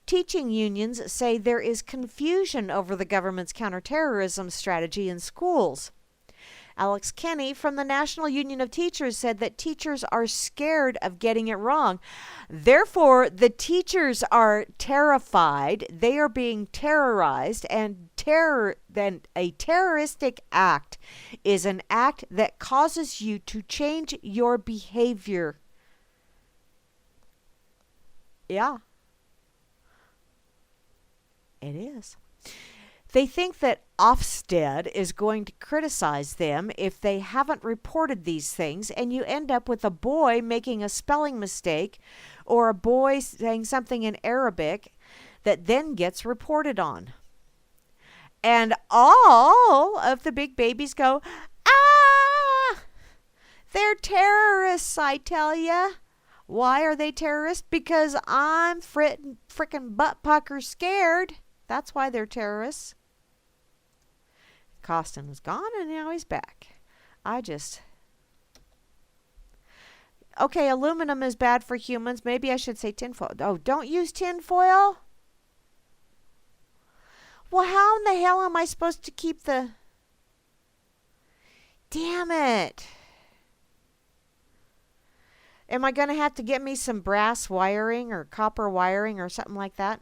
Teaching unions say there is confusion over the government's counterterrorism strategy in schools. Alex Kenny from the National Union of Teachers said that teachers are scared of getting it wrong. Therefore, the teachers are terrified. They are being terrorized, and then a terroristic act is an act that causes you to change your behavior. Yeah, it is. They think that Ofsted is going to criticize them if they haven't reported these things, and you end up with a boy making a spelling mistake or a boy saying something in Arabic that then gets reported on. And all of the big babies go, ah, they're terrorists, I tell ya. Why are they terrorists? Because I'm frickin' butt pucker scared. That's why they're terrorists. Costin was gone and now he's back. Okay, aluminum is bad for humans. Maybe I should say tinfoil. Oh, don't use tinfoil? Well, how in the hell am I supposed to keep the... Damn it. Am I going to have to get me some brass wiring or copper wiring or something like that?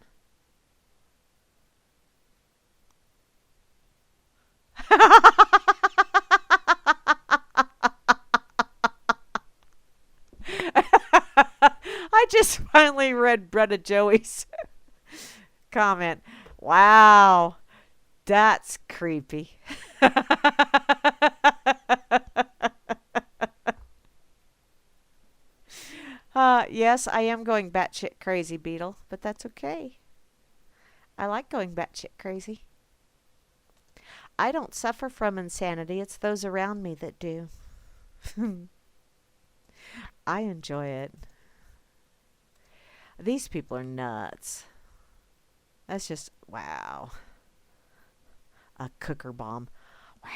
I just finally read Bretta Joey's comment. Wow, that's creepy. Yes, I am going batshit crazy, Beetle, but that's okay. I like going batshit crazy. I don't suffer from insanity. It's those around me that do. I enjoy it. These people are nuts. That's just, wow. A cooker bomb. Wow.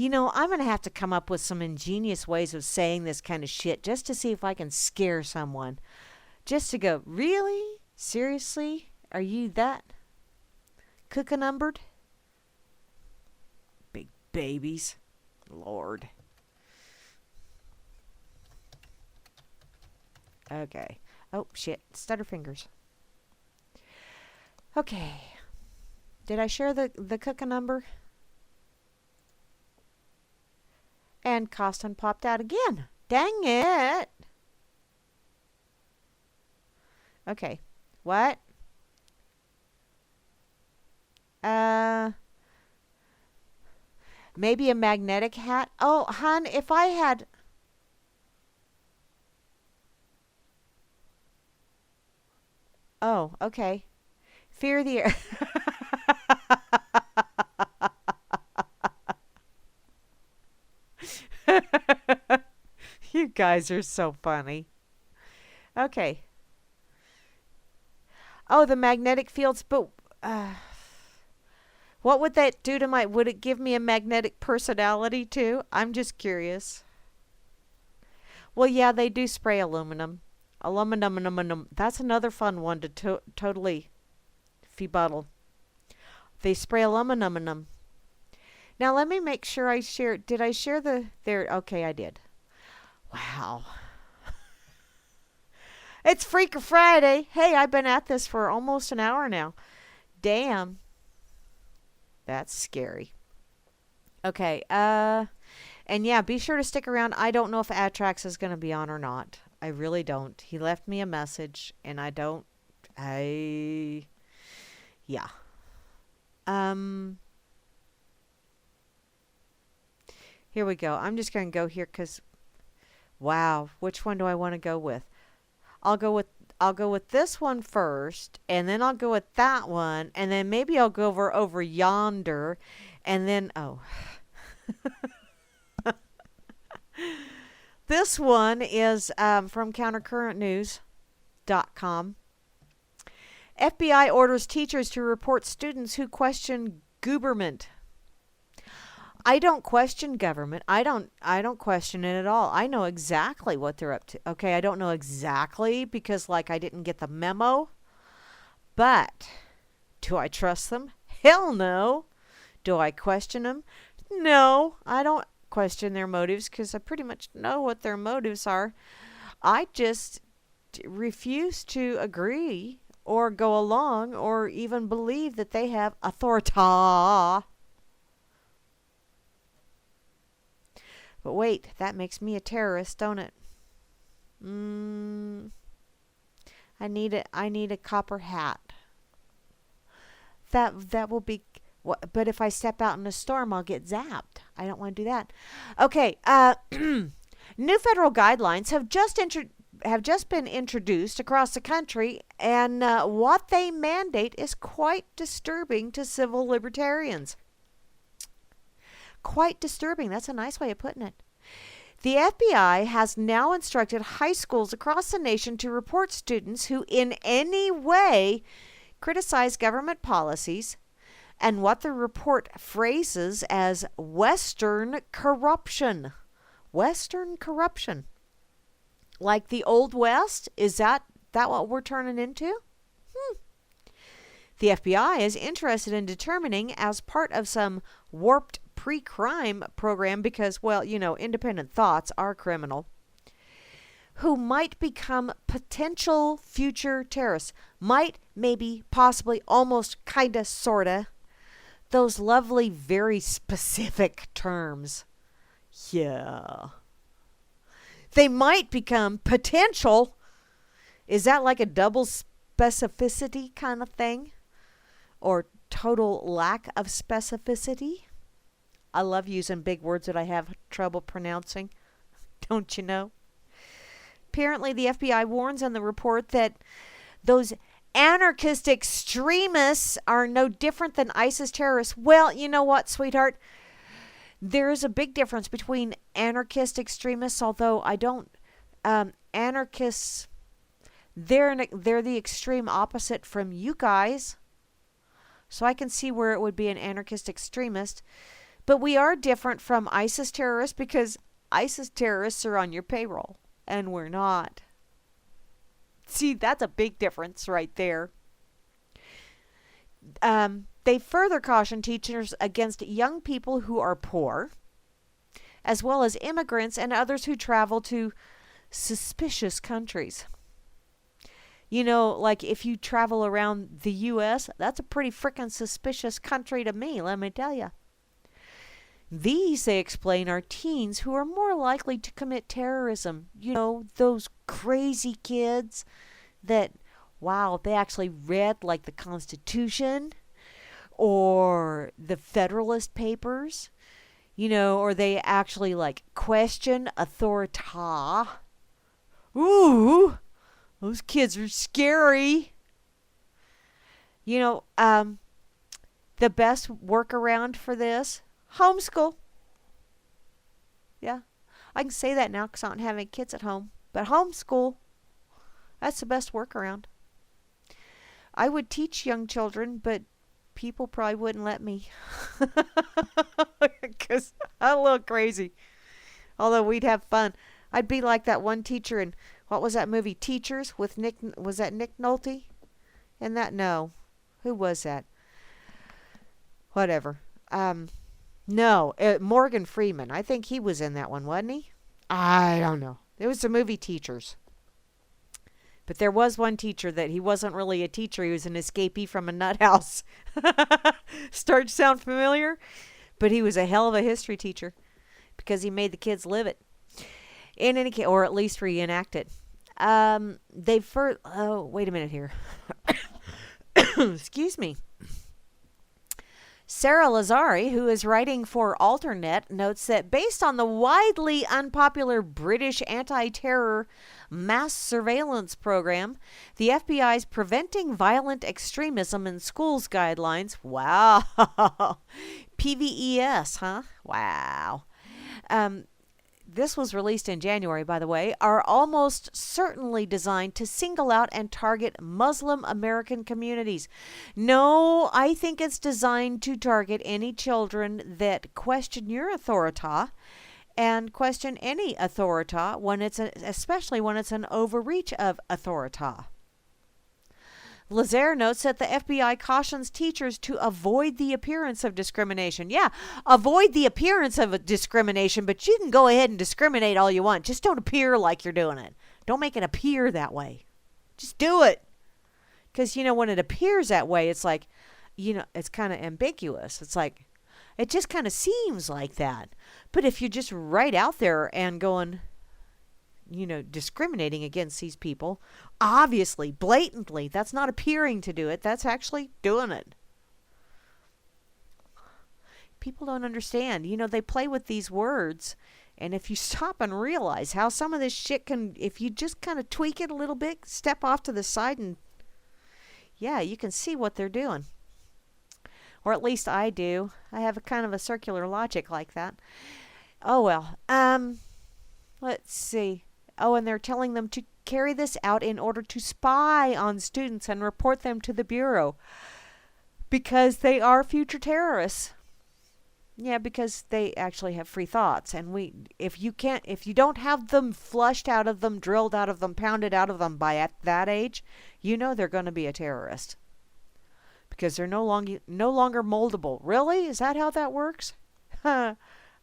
I'm going to have to come up with some ingenious ways of saying this kind of shit just to see if I can scare someone. Just to go, really? Seriously? Are you that cook-a-numbered? Big babies. Lord. Okay. Oh, shit. Stutter fingers. Okay. Did I share the cook-a-number? And Costin popped out again. Dang it. Okay. What? Maybe a magnetic hat? Oh, hon, if I had... Oh, okay. Fear the air. You guys are so funny. Okay. Oh, the magnetic fields, but uh, what would that do to my? Would it give me a magnetic personality too? I'm just curious. Well, yeah, they do spray aluminum. Aluminum. That's another fun one to totally febuttal. They spray aluminum. Now let me make sure I share. Did I share the there? Okay, I did. Wow. It's Freaker Friday. Hey, I've been at this for almost an hour now. Damn. That's scary. Okay. And yeah, be sure to stick around. I don't know if Atrax is going to be on or not. I really don't. He left me a message and I don't I yeah. Um Here we go. I'm just going to go here cuz wow, which one do I want to go with? I'll go with I'll go with this one first, and then I'll go with that one, and then maybe I'll go over yonder, and then oh, this one is from countercurrentnews.com. FBI orders teachers to report students who question government. I don't question government. I don't question it at all. I know exactly what they're up to. Okay, I don't know exactly because like I didn't get the memo. But do I trust them? Hell no. Do I question them? No, I don't question their motives because I pretty much know what their motives are. I just refuse to agree or go along or even believe that they have authority. But wait, that makes me a terrorist, don't it? Mm, I need a copper hat. That will be but if I step out in a storm, I'll get zapped. I don't want to do that. Okay, new federal guidelines have just been introduced across the country, and what they mandate is quite disturbing to civil libertarians. Quite disturbing. That's a nice way of putting it. The FBI has now instructed high schools across the nation to report students who in any way criticize government policies and what the report phrases as Western corruption. Western corruption. Like the Old West? Is that what we're turning into? The FBI is interested in determining, as part of some warped pre-crime program, because, well, independent thoughts are criminal, who might become potential future terrorists. Might, maybe, possibly, almost, kinda, sorta. Those lovely, very specific terms. Yeah. They might become potential. Is that like a double specificity kind of thing? Or total lack of specificity? I love using big words that I have trouble pronouncing. Don't you know? Apparently, the FBI warns in the report that those anarchist extremists are no different than ISIS terrorists. Well, you know what, sweetheart? There is a big difference between anarchist extremists, although I don't... anarchists, they're the extreme opposite from you guys. So I can see where it would be an anarchist extremist. But we are different from ISIS terrorists because ISIS terrorists are on your payroll, and we're not. See, that's a big difference right there. They further caution teachers against young people who are poor, as well as immigrants and others who travel to suspicious countries. Like if you travel around the U.S., that's a pretty frickin' suspicious country to me, let me tell you. These, they explain, are teens who are more likely to commit terrorism. Those crazy kids that, wow, they actually read like the Constitution or the Federalist Papers, or they actually like question authority. Ooh, those kids are scary. The best workaround for this, homeschool. Yeah. I can say that now because I don't have any kids at home. But homeschool, that's the best workaround. I would teach young children, but people probably wouldn't let me because I'm a little crazy. Although we'd have fun. I'd be like that one teacher in, what was that movie, Teachers, with Nick, was that Nick Nolte? And that, no. Who was that? Whatever. No, Morgan Freeman. I think he was in that one, wasn't he? I don't know. It was the movie Teachers. But there was one teacher that he wasn't really a teacher. He was an escapee from a nut house. Start to sound familiar? But he was a hell of a history teacher because he made the kids live it. In any case, or at least reenact it. Oh, wait a minute here. Excuse me. Sarah Lazari, who is writing for Alternet, notes that based on the widely unpopular British anti-terror mass surveillance program, the FBI's Preventing Violent Extremism in Schools guidelines, wow, PVES, huh? Wow. This was released in January, by the way, are almost certainly designed to single out and target Muslim American communities. No, I think it's designed to target any children that question your authority and question any authority especially when it's an overreach of authority. Lazare notes that the FBI cautions teachers to avoid the appearance of discrimination. Yeah, avoid the appearance of a discrimination, but you can go ahead and discriminate all you want. Just don't appear like you're doing it. Don't make it appear that way. Just do it. Because, when it appears that way, it's like, it's kind of ambiguous. It's like, it just kind of seems like that. But if you're just right out there and going, discriminating against these people, obviously, blatantly, that's not appearing to do it. That's actually doing it. People don't understand. They play with these words. And if you stop and realize how some of this shit can, if you just kind of tweak it a little bit, step off to the side and, yeah, you can see what they're doing. Or at least I do. I have a kind of a circular logic like that. Oh, well. Let's see. Oh, and they're telling them to carry this out in order to spy on students and report them to the Bureau because they are future terrorists. Yeah, because they actually have free thoughts. And if you don't have them flushed out of them, drilled out of them, pounded out of them by at that age, they're going to be a terrorist because they're no longer moldable. Really? Is that how that works?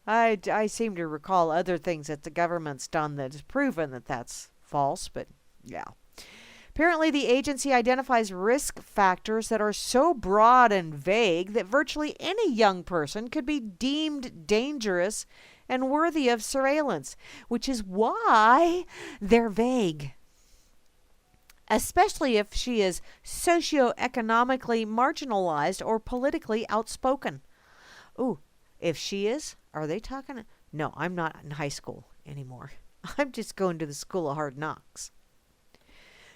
I seem to recall other things that the government's done that has proven that that's false, but yeah. Apparently, the agency identifies risk factors that are so broad and vague that virtually any young person could be deemed dangerous and worthy of surveillance, which is why they're vague. Especially if she is socioeconomically marginalized or politically outspoken. Ooh, if she is, are they talking? No, I'm not in high school anymore. I'm just going to the school of hard knocks.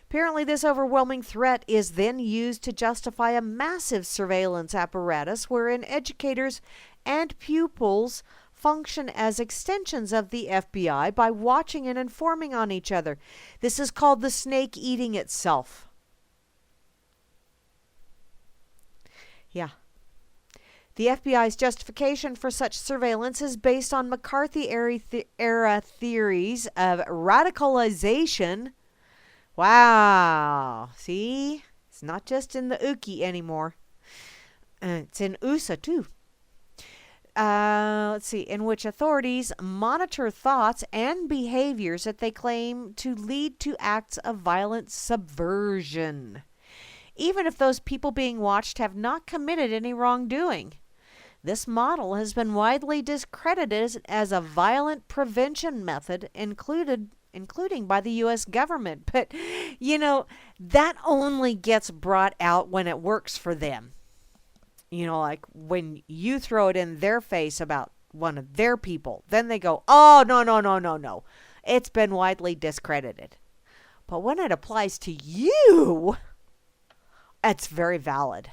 Apparently, this overwhelming threat is then used to justify a massive surveillance apparatus wherein educators and pupils function as extensions of the FBI by watching and informing on each other. This is called the snake eating itself. Yeah. The FBI's justification for such surveillance is based on McCarthy-era theories of radicalization. Wow. See? It's not just in the Uki anymore. It's in USA too. Let's see. In which authorities monitor thoughts and behaviors that they claim to lead to acts of violent subversion, even if those people being watched have not committed any wrongdoing. This model has been widely discredited as a violent prevention method, including by the U.S. government. But, that only gets brought out when it works for them. Like when you throw it in their face about one of their people, then they go, oh, no. It's been widely discredited. But when it applies to you, it's very valid.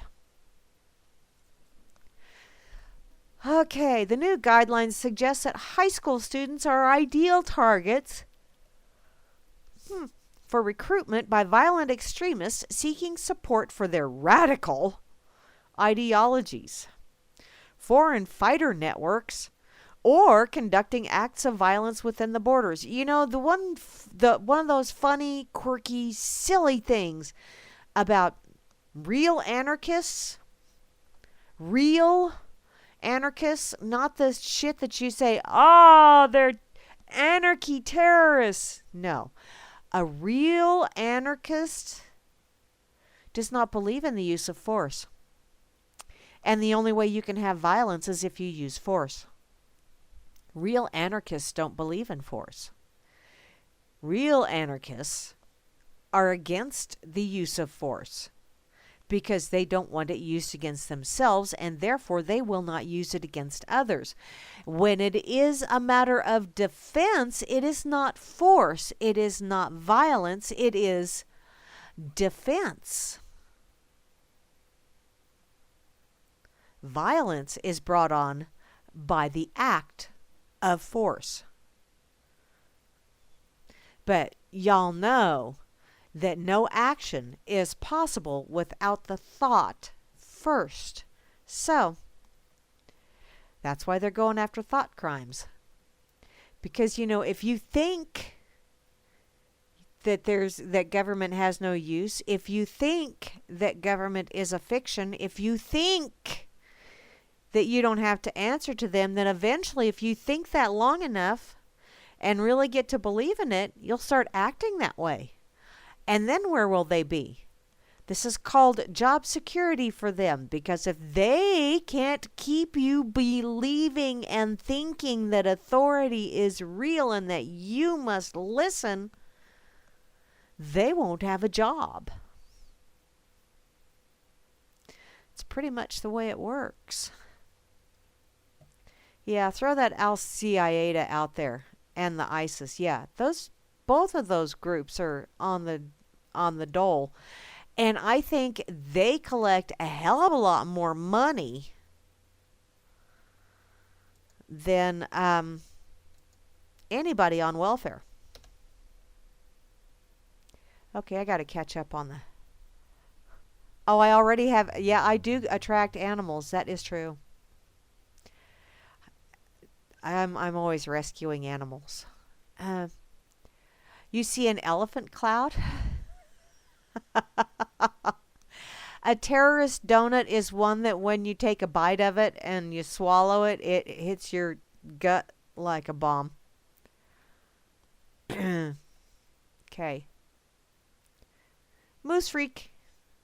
Okay, the new guidelines suggest that high school students are ideal targets for recruitment by violent extremists seeking support for their radical ideologies, foreign fighter networks, or conducting acts of violence within the borders. You know, the one of those funny, quirky, silly things about real anarchists, real anarchists, not the shit that you say, "Oh, they're anarchy terrorists." No. A real anarchist does not believe in the use of force. And the only way you can have violence is if you use force. Real anarchists don't believe in force. Real anarchists are against the use of force because they don't want it used against themselves, and therefore they will not use it against others. When it is a matter of defense, it is not force, it is not violence, it is defense. Violence is brought on by the act of force. But y'all know that no action is possible without the thought first. So, that's why they're going after thought crimes. Because, you know, if you think that government has no use, if you think that government is a fiction, if you think that you don't have to answer to them, then eventually, if you think that long enough and really get to believe in it, you'll start acting that way. And then where will they be? This is called job security for them, because if they can't keep you believing and thinking that authority is real and that you must listen, they won't have a job. It's pretty much the way it works. Yeah, throw that Al-Qaeda out there and the ISIS. Yeah, both of those groups are on the dole. And I think they collect a hell of a lot more money than anybody on welfare. Okay, I got to catch up on the... Oh, I already have... Yeah, I do attract animals. That is true. I'm always rescuing animals. You see an elephant cloud? A terrorist donut is one that when you take a bite of it and you swallow it, it hits your gut like a bomb. Okay. Moose Freak.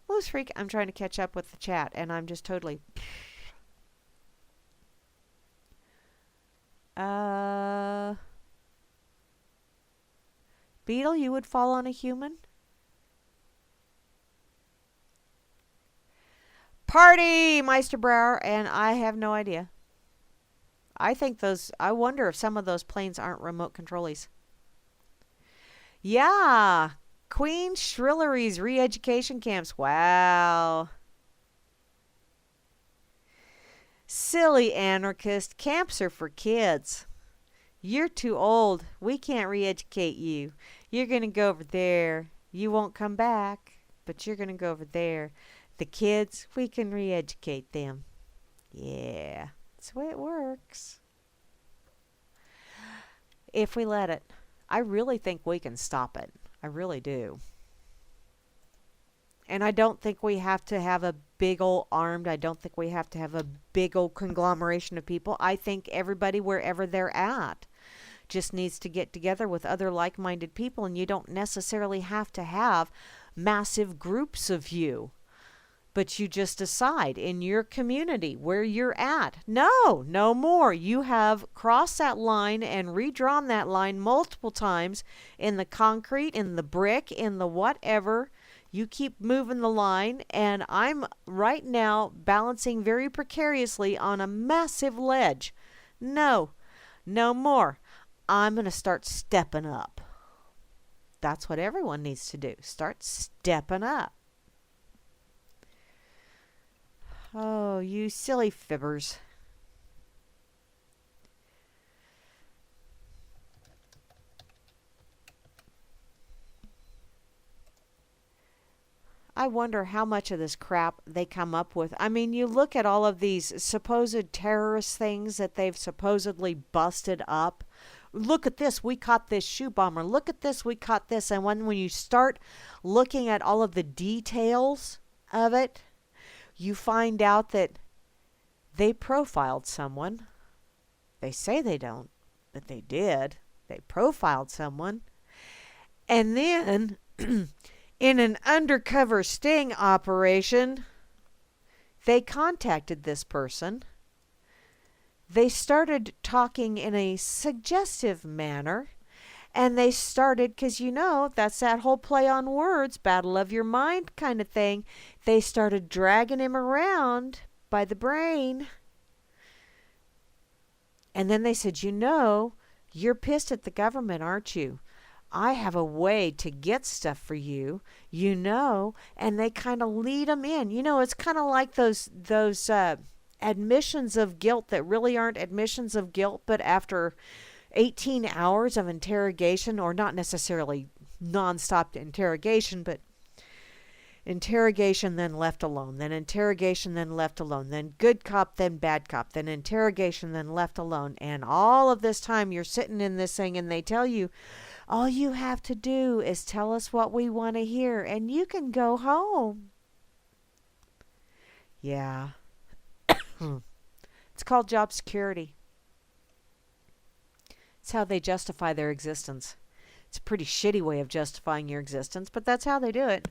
Moose Freak. I'm trying to catch up with the chat and I'm just totally... Beetle, you would fall on a human? Party, Meisterbrower, and I have no idea. I wonder if some of those planes aren't remote controllies. Yeah, Queen Shrillery's re-education camps. Wow. Silly anarchist, camps are for kids. You're too old. We can't re-educate you. You're going to go over there. You won't come back, but you're going to go over there. The kids, we can re-educate them. Yeah, that's the way it works. If we let it. I really think we can stop it. I really do. And I don't think we have to have a big old armed, I don't think we have to have a big old conglomeration of people. I think everybody, wherever they're at, just needs to get together with other like-minded people, and you don't necessarily have to have massive groups of you. But you just decide in your community where you're at. No more. You have crossed that line and redrawn that line multiple times in the concrete, in the brick, in the whatever. You keep moving the line, and I'm right now balancing very precariously on a massive ledge. No more. I'm going to start stepping up. That's what everyone needs to do. Start stepping up. Oh, you silly fibbers. I wonder how much of this crap they come up with. I mean, you look at all of these supposed terrorist things that they've supposedly busted up. Look at this, we caught this shoe bomber. Look at this, we caught this. And when you start looking at all of the details of it, you find out that they profiled someone. They say they don't, but they did. They profiled someone. And then, in an undercover sting operation, they contacted this person. They started talking in a suggestive manner. And they started, because that's that whole play on words, battle of your mind kind of thing. They started dragging him around by the brain. And then they said, you're pissed at the government, aren't you? I have a way to get stuff for you, and they kind of lead them in. It's kind of like those admissions of guilt that really aren't admissions of guilt, but after 18 hours of interrogation, or not necessarily nonstop interrogation, but interrogation, then left alone, then interrogation, then left alone, then good cop, then bad cop, then interrogation, then left alone. And all of this time you're sitting in this thing and they tell you, all you have to do is tell us what we want to hear and you can go home. Yeah. It's called job security. It's how they justify their existence. It's a pretty shitty way of justifying your existence, but that's how they do it.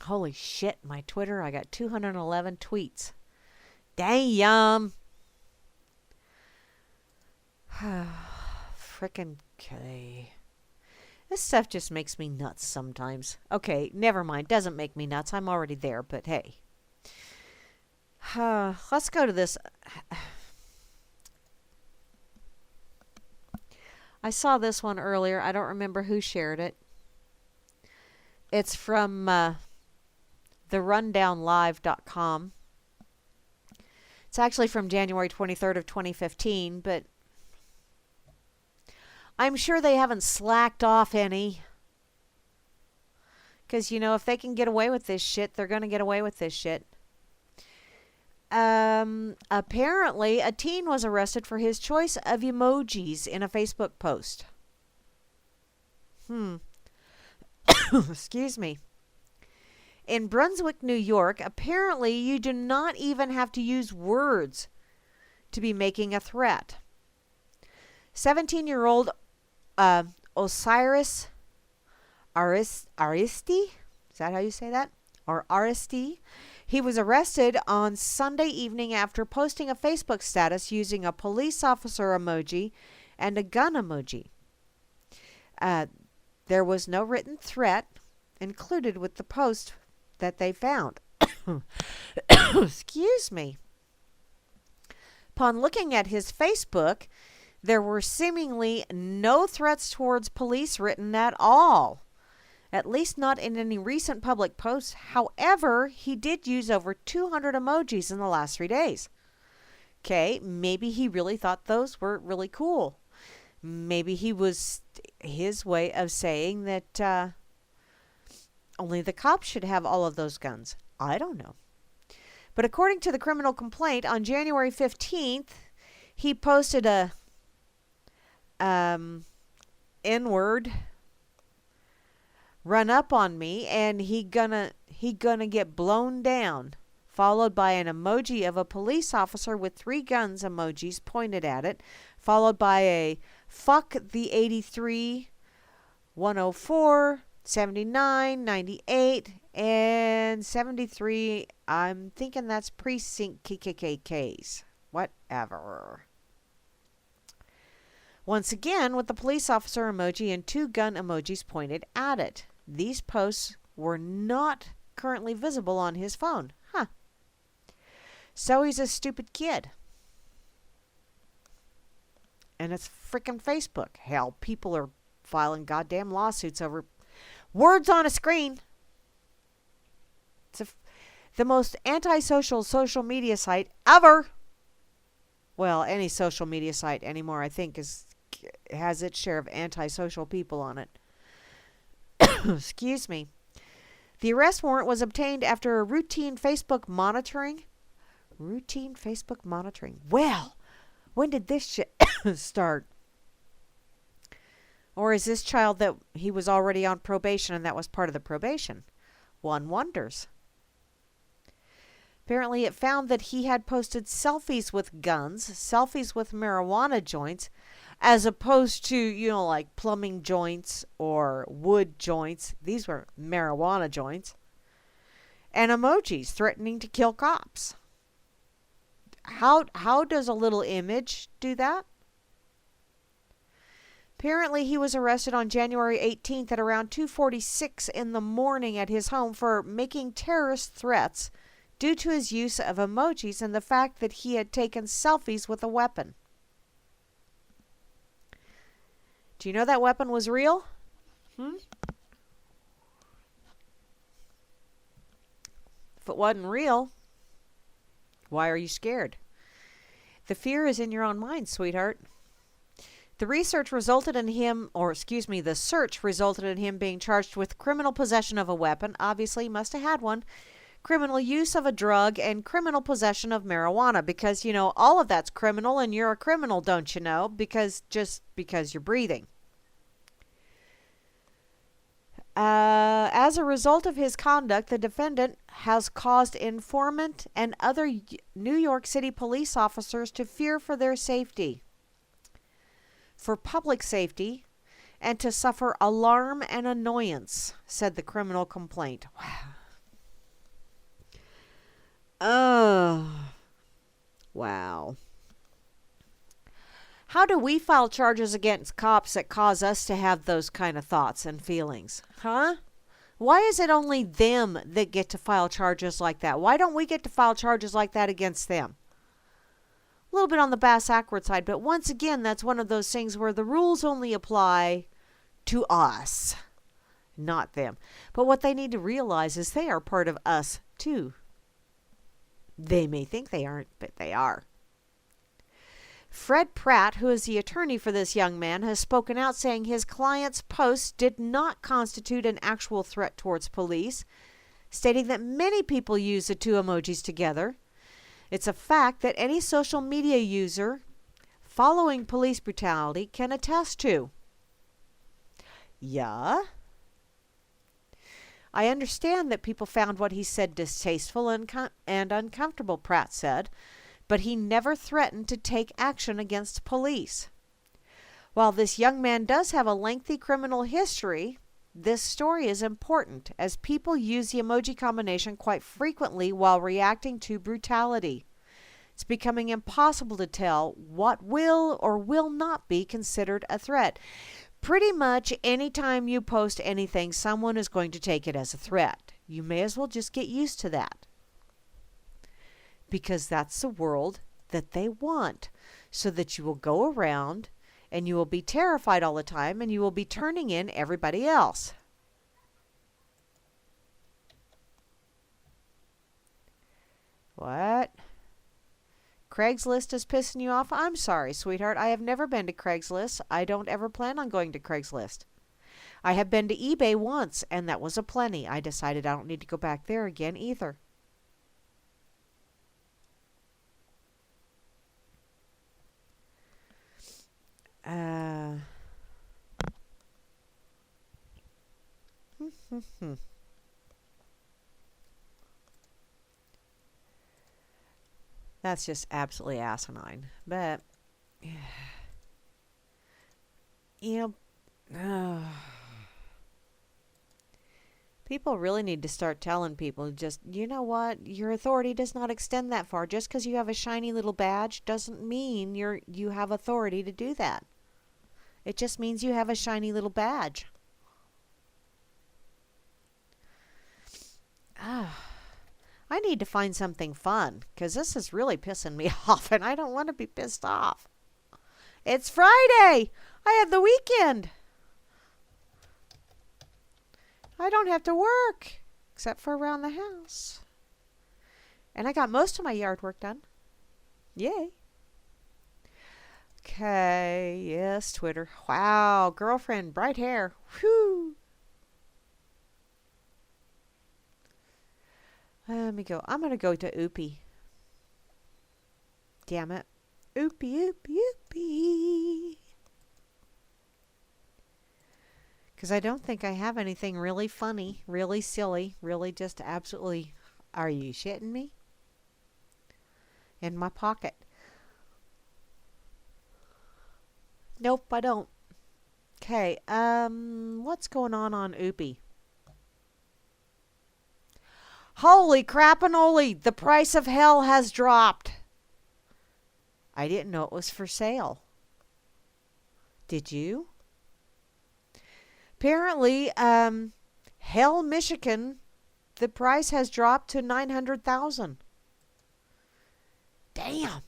Holy shit, my Twitter, I got 211 tweets. Damn. Frickin' okay. This stuff just makes me nuts sometimes. Okay, never mind. Doesn't make me nuts. I'm already there, but hey. Let's go to this. I saw this one earlier. I don't remember who shared it. It's from therundownlive.com. It's actually from January 23rd of 2015, but I'm sure they haven't slacked off any. Because, if they can get away with this shit, they're going to get away with this shit. Apparently, a teen was arrested for his choice of emojis in a Facebook post. Excuse me. In Brunswick, New York, apparently you do not even have to use words to be making a threat. 17-year-old Osiris Aristi? Is that how you say that? Or Aristi? He was arrested on Sunday evening after posting a Facebook status using a police officer emoji and a gun emoji. There was no written threat included with the post that they found. Excuse me. Upon looking at his Facebook, there were seemingly no threats towards police written at all. At least not in any recent public posts. However, he did use over 200 emojis in the last 3 days. Okay, maybe he really thought those were really cool. Maybe he was his way of saying that only the cops should have all of those guns. I don't know. But according to the criminal complaint, on January 15th, he posted a N-word run up on me and he gonna get blown down, followed by an emoji of a police officer with 3 guns emojis pointed at it, followed by a fuck the 83, 104, 79, 98, and 73. I'm thinking that's precinct KKKs. Whatever. Once again, with the police officer emoji and 2 gun emojis pointed at it. These posts were not currently visible on his phone. So he's a stupid kid. And it's frickin' Facebook. Hell, people are filing goddamn lawsuits over words on a screen. It's the most antisocial social media site ever. Well, any social media site anymore, I think, has its share of antisocial people on it. Excuse me. The arrest warrant was obtained after a routine Facebook monitoring. Routine Facebook monitoring. Well, when did this shit start? Or is this child that he was already on probation and that was part of the probation? One wonders. Apparently, it found that he had posted selfies with guns, selfies with marijuana joints, as opposed to, like plumbing joints or wood joints. These were marijuana joints. And emojis threatening to kill cops. How does a little image do that? Apparently, he was arrested on January 18th at around 2:46 in the morning at his home for making terrorist threats due to his use of emojis and the fact that he had taken selfies with a weapon. Do you know that weapon was real? If it wasn't real, why are you scared? The fear is in your own mind, sweetheart. The search resulted in him being charged with criminal possession of a weapon. Obviously, he must have had one. Criminal use of a drug and criminal possession of marijuana, because, all of that's criminal and you're a criminal, don't you know? Because you're breathing. As a result of his conduct, the defendant has caused informant and other New York City police officers to fear for their safety, for public safety, and to suffer alarm and annoyance, said the criminal complaint. Oh, wow. How do we file charges against cops that cause us to have those kind of thoughts and feelings? Huh? Why is it only them that get to file charges like that? Why don't we get to file charges like that against them? A little bit on the bass-backward side, but once again, that's one of those things where the rules only apply to us, not them. But what they need to realize is they are part of us, too. They may think they aren't, but they are. Fred Pratt, who is the attorney for this young man, has spoken out saying his client's posts did not constitute an actual threat towards police, stating that many people use the two emojis together. It's a fact that any social media user following police brutality can attest to. Yeah. I understand that people found what he said distasteful and uncomfortable, Pratt said, but he never threatened to take action against police. While this young man does have a lengthy criminal history, this story is important as people use the emoji combination quite frequently while reacting to brutality. It's becoming impossible to tell what will or will not be considered a threat. Pretty much anytime you post anything, someone is going to take it as a threat. You may as well just get used to that. Because that's the world that they want, so that you will go around and you will be terrified all the time and you will be turning in everybody else. What? Craigslist is pissing you off? I'm sorry, sweetheart. I have never been to Craigslist. I don't ever plan on going to Craigslist. I have been to eBay once, and that was aplenty. I decided I don't need to go back there again either. That's just absolutely asinine. But, people really need to start telling people, just, you know what? Your authority does not extend that far. Just because you have a shiny little badge doesn't mean you have authority to do that. It just means you have a shiny little badge. I need to find something fun, because this is really pissing me off, and I don't want to be pissed off. It's Friday! I have the weekend! I don't have to work, except for around the house. And I got most of my yard work done. Yay. Okay, yes, Twitter. Wow, girlfriend, bright hair. Whew. Let me go. I'm going to go to Oopie. Damn it. Oopie, oopie, oopie. Because I don't think I have anything really funny, really silly, really just absolutely, are you shitting me? In my pocket. Nope, I don't. Okay, what's going on Oopie? Holy crap-a-noli, the price of hell has dropped. I didn't know it was for sale. Did you? Apparently, Hell, Michigan, the price has dropped to $900,000. Damn.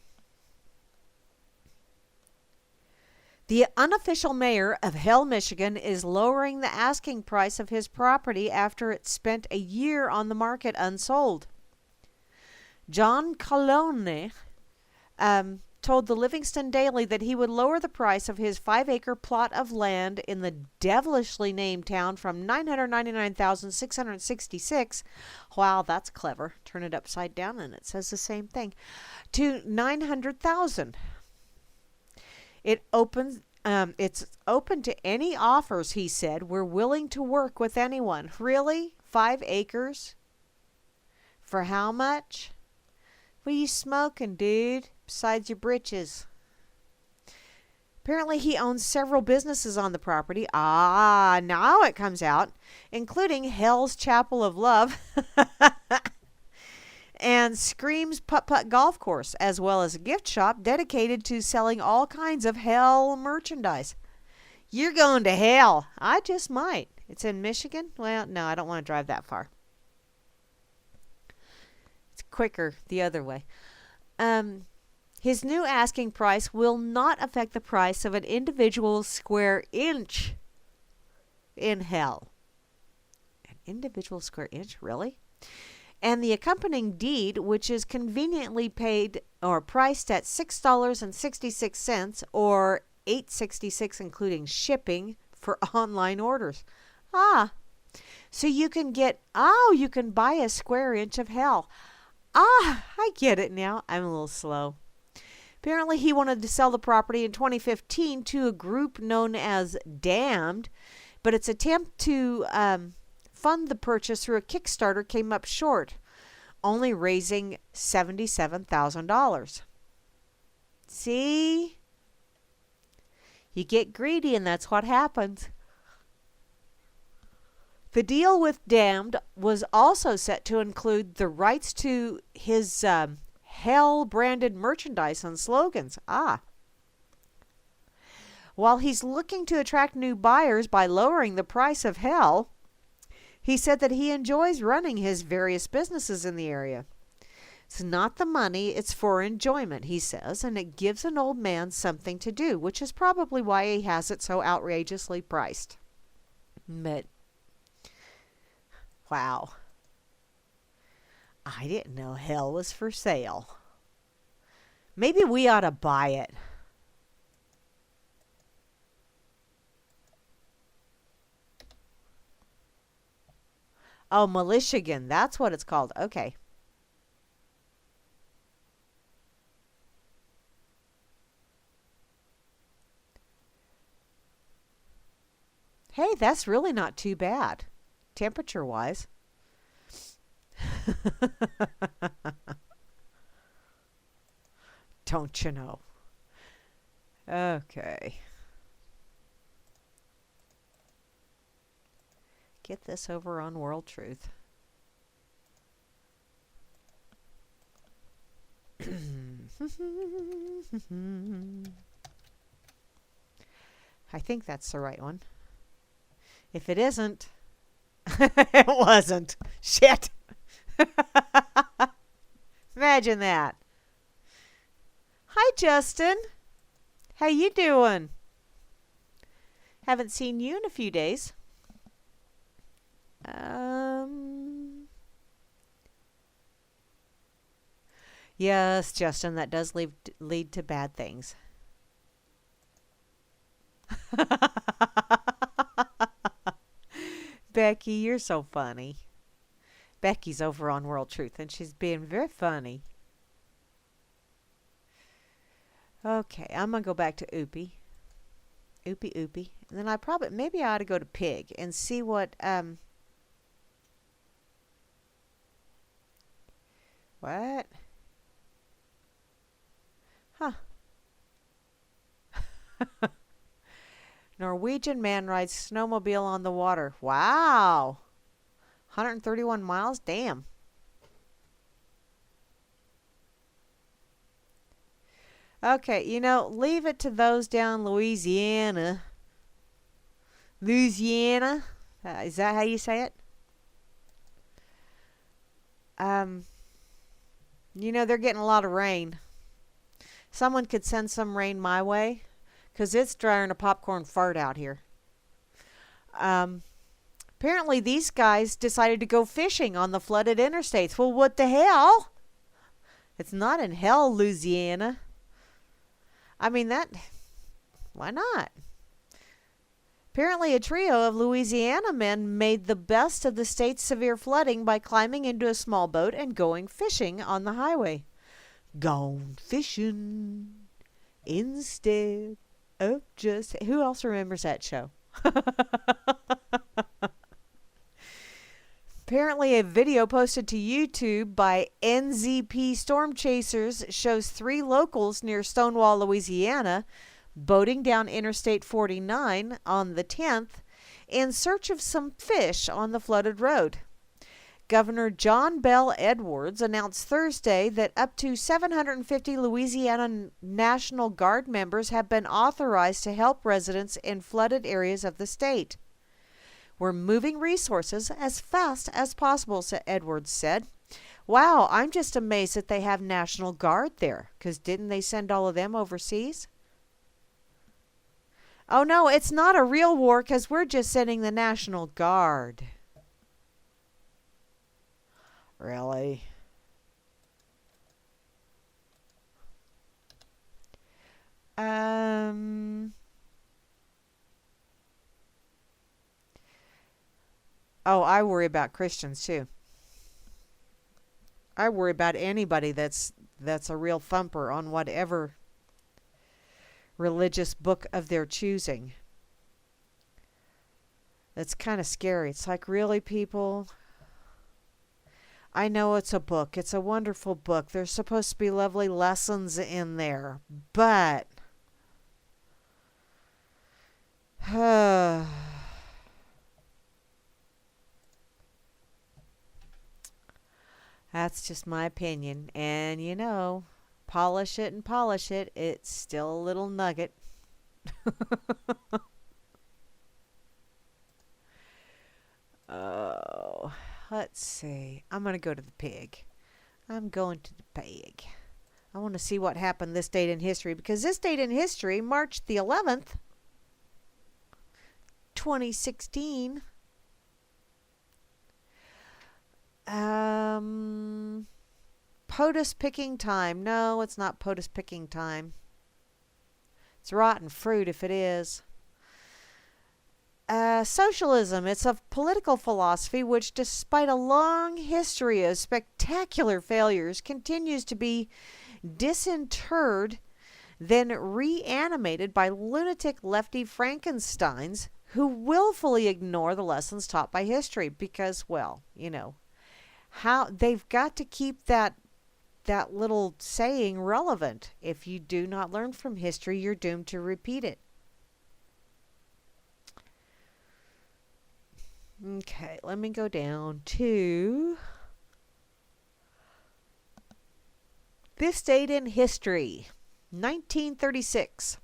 The unofficial mayor of Hell, Michigan is lowering the asking price of his property after it spent a year on the market unsold. John Colonna told the Livingston Daily that he would lower the price of his 5-acre plot of land in the devilishly named town from $999,666. Wow, that's clever. Turn it upside down and it says the same thing. To $900,000. It's open to any offers, he said. We're willing to work with anyone. Really? 5 acres? For how much? What are you smoking, dude? Besides your britches. Apparently he owns several businesses on the property. Ah, now it comes out. Including Hell's Chapel of Love and Scream's Putt-Putt Golf Course, as well as a gift shop dedicated to selling all kinds of Hell merchandise. You're going to hell. I just might. It's in Michigan? Well, no, I don't want to drive that far. It's quicker the other way. His new asking price will not affect the price of an individual square inch in Hell. An individual square inch? Really? And the accompanying deed, which is conveniently paid or priced at $6.66 or $8.66 including shipping for online orders. Ah, so you can you can buy a square inch of hell. Ah, I get it now. I'm a little slow. Apparently he wanted to sell the property in 2015 to a group known as Damned, but its attempt to fund the purchase through a Kickstarter came up short, only raising $77,000. See? You get greedy and that's what happens. The deal with Damned was also set to include the rights to his Hell-branded merchandise and slogans. Ah. While he's looking to attract new buyers by lowering the price of Hell, he said that he enjoys running his various businesses in the area. It's not the money, it's for enjoyment, he says, and it gives an old man something to do, which is probably why he has it so outrageously priced. But, wow. I didn't know Hell was for sale. Maybe we ought to buy it. Oh, Michigan. That's what it's called. Okay. Hey, that's really not too bad, temperature-wise. Don't you know? Okay. Get this over on World Truth. I think that's the right one. If it isn't, it wasn't. Shit. Imagine that. Hi, Justin. How you doing? Haven't seen you in a few days. Yes, Justin, that does lead to bad things. Becky, you're so funny. Becky's over on World Truth, and she's being very funny. Okay, I'm going to go back to Oopie. Oopie, Oopie. And then maybe I ought to go to Pig and see what? Huh. Norwegian man rides snowmobile on the water. Wow. 131 miles? Damn. Okay, leave it to those down Louisiana. Louisiana? Is that how you say it? They're getting a lot of rain. Someone could send some rain my way, 'cause it's drier than a popcorn fart out here. Apparently these guys decided to go fishing on the flooded interstates. Well, what the hell? It's not in hell, Louisiana. I mean, why not? Apparently, a trio of Louisiana men made the best of the state's severe flooding by climbing into a small boat and going fishing on the highway. Gone fishing instead of just... Who else remembers that show? Apparently, a video posted to YouTube by NZP Storm Chasers shows 3 locals near Stonewall, Louisiana, boating down Interstate 49 on the 10th in search of some fish on the flooded road. Governor John Bell Edwards announced Thursday that up to 750 Louisiana National Guard members have been authorized to help residents in flooded areas of the state. We're moving resources as fast as possible, Edwards said. Wow, I'm just amazed that they have National Guard there, because didn't they send all of them overseas? Oh, no, it's not a real war, because we're just sending the National Guard. Really? Oh, I worry about Christians too. I worry about anybody that's a real thumper on whatever religious book of their choosing. That's kind of scary. It's like, really, people? I know it's a book. It's a wonderful book. There's supposed to be lovely lessons in there. But that's just my opinion. And, polish it and polish it, it's still a little nugget. Oh, let's see. I'm going to go to the pig. I'm going to the pig. I want to see what happened this date in history, because this date in history, March the 11th, 2016. POTUS picking time. No, it's not POTUS picking time. It's rotten fruit if it is. Socialism. It's a political philosophy which, despite a long history of spectacular failures, continues to be disinterred, then reanimated by lunatic lefty Frankensteins who willfully ignore the lessons taught by history because, well, how they've got to keep that little saying relevant. If you do not learn from history, you're doomed to repeat it. Okay, let me go down to this date in history, 1936.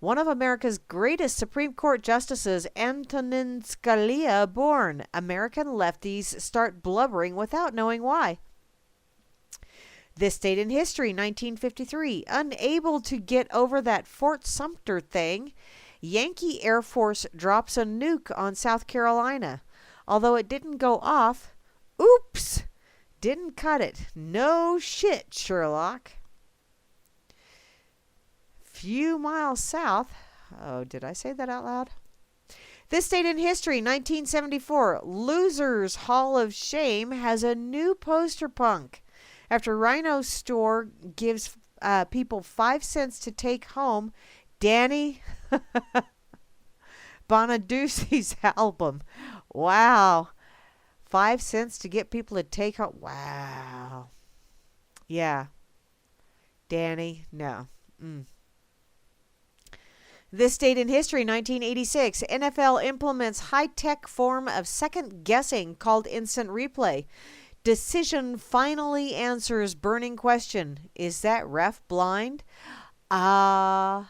One of America's greatest Supreme Court justices, Antonin Scalia, born. American lefties start blubbering without knowing why. This date in history, 1953. Unable to get over that Fort Sumter thing, Yankee Air Force drops a nuke on South Carolina. Although it didn't go off, oops, didn't cut it. No shit, Sherlock. Few miles south. Oh, did I say that out loud? This date in history, 1974, Losers Hall of Shame has a new poster punk. After Rhino's store gives people 5 cents to take home, Danny Bonaduce's album. Wow. 5 cents to get people to take home. Wow. Yeah. Danny, no. This date in history, 1986, NFL implements high-tech form of second guessing called instant replay. Decision finally answers burning question. Is that ref blind? Yeah.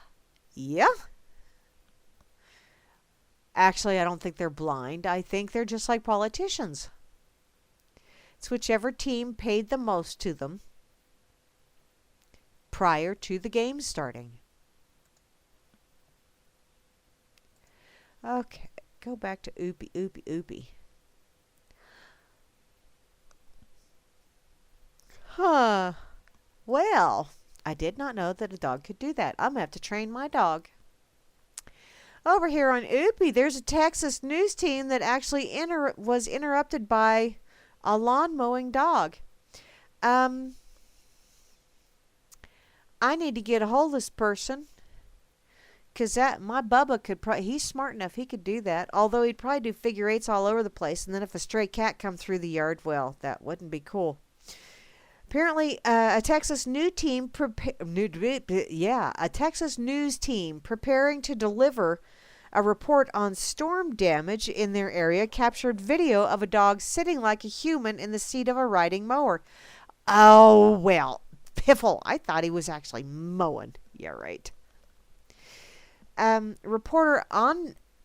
Actually, I don't think they're blind. I think they're just like politicians. It's whichever team paid the most to them prior to the game starting. Okay, go back to Oopie, Oopie, Oopie. Huh. Well, I did not know that a dog could do that. I'm going to have to train my dog. Over here on Oopie, there's a Texas news team that actually was interrupted by a lawn mowing dog. I need to get a hold of this person. Because my Bubba could probably, he's smart enough, he could do that. Although he'd probably do figure eights all over the place. And then if a stray cat come through the yard, well, that wouldn't be cool. Apparently, a Texas news team preparing to deliver a report on storm damage in their area captured video of a dog sitting like a human in the seat of a riding mower. Oh, well, piffle. I thought he was actually mowing. Yeah, right. Reporter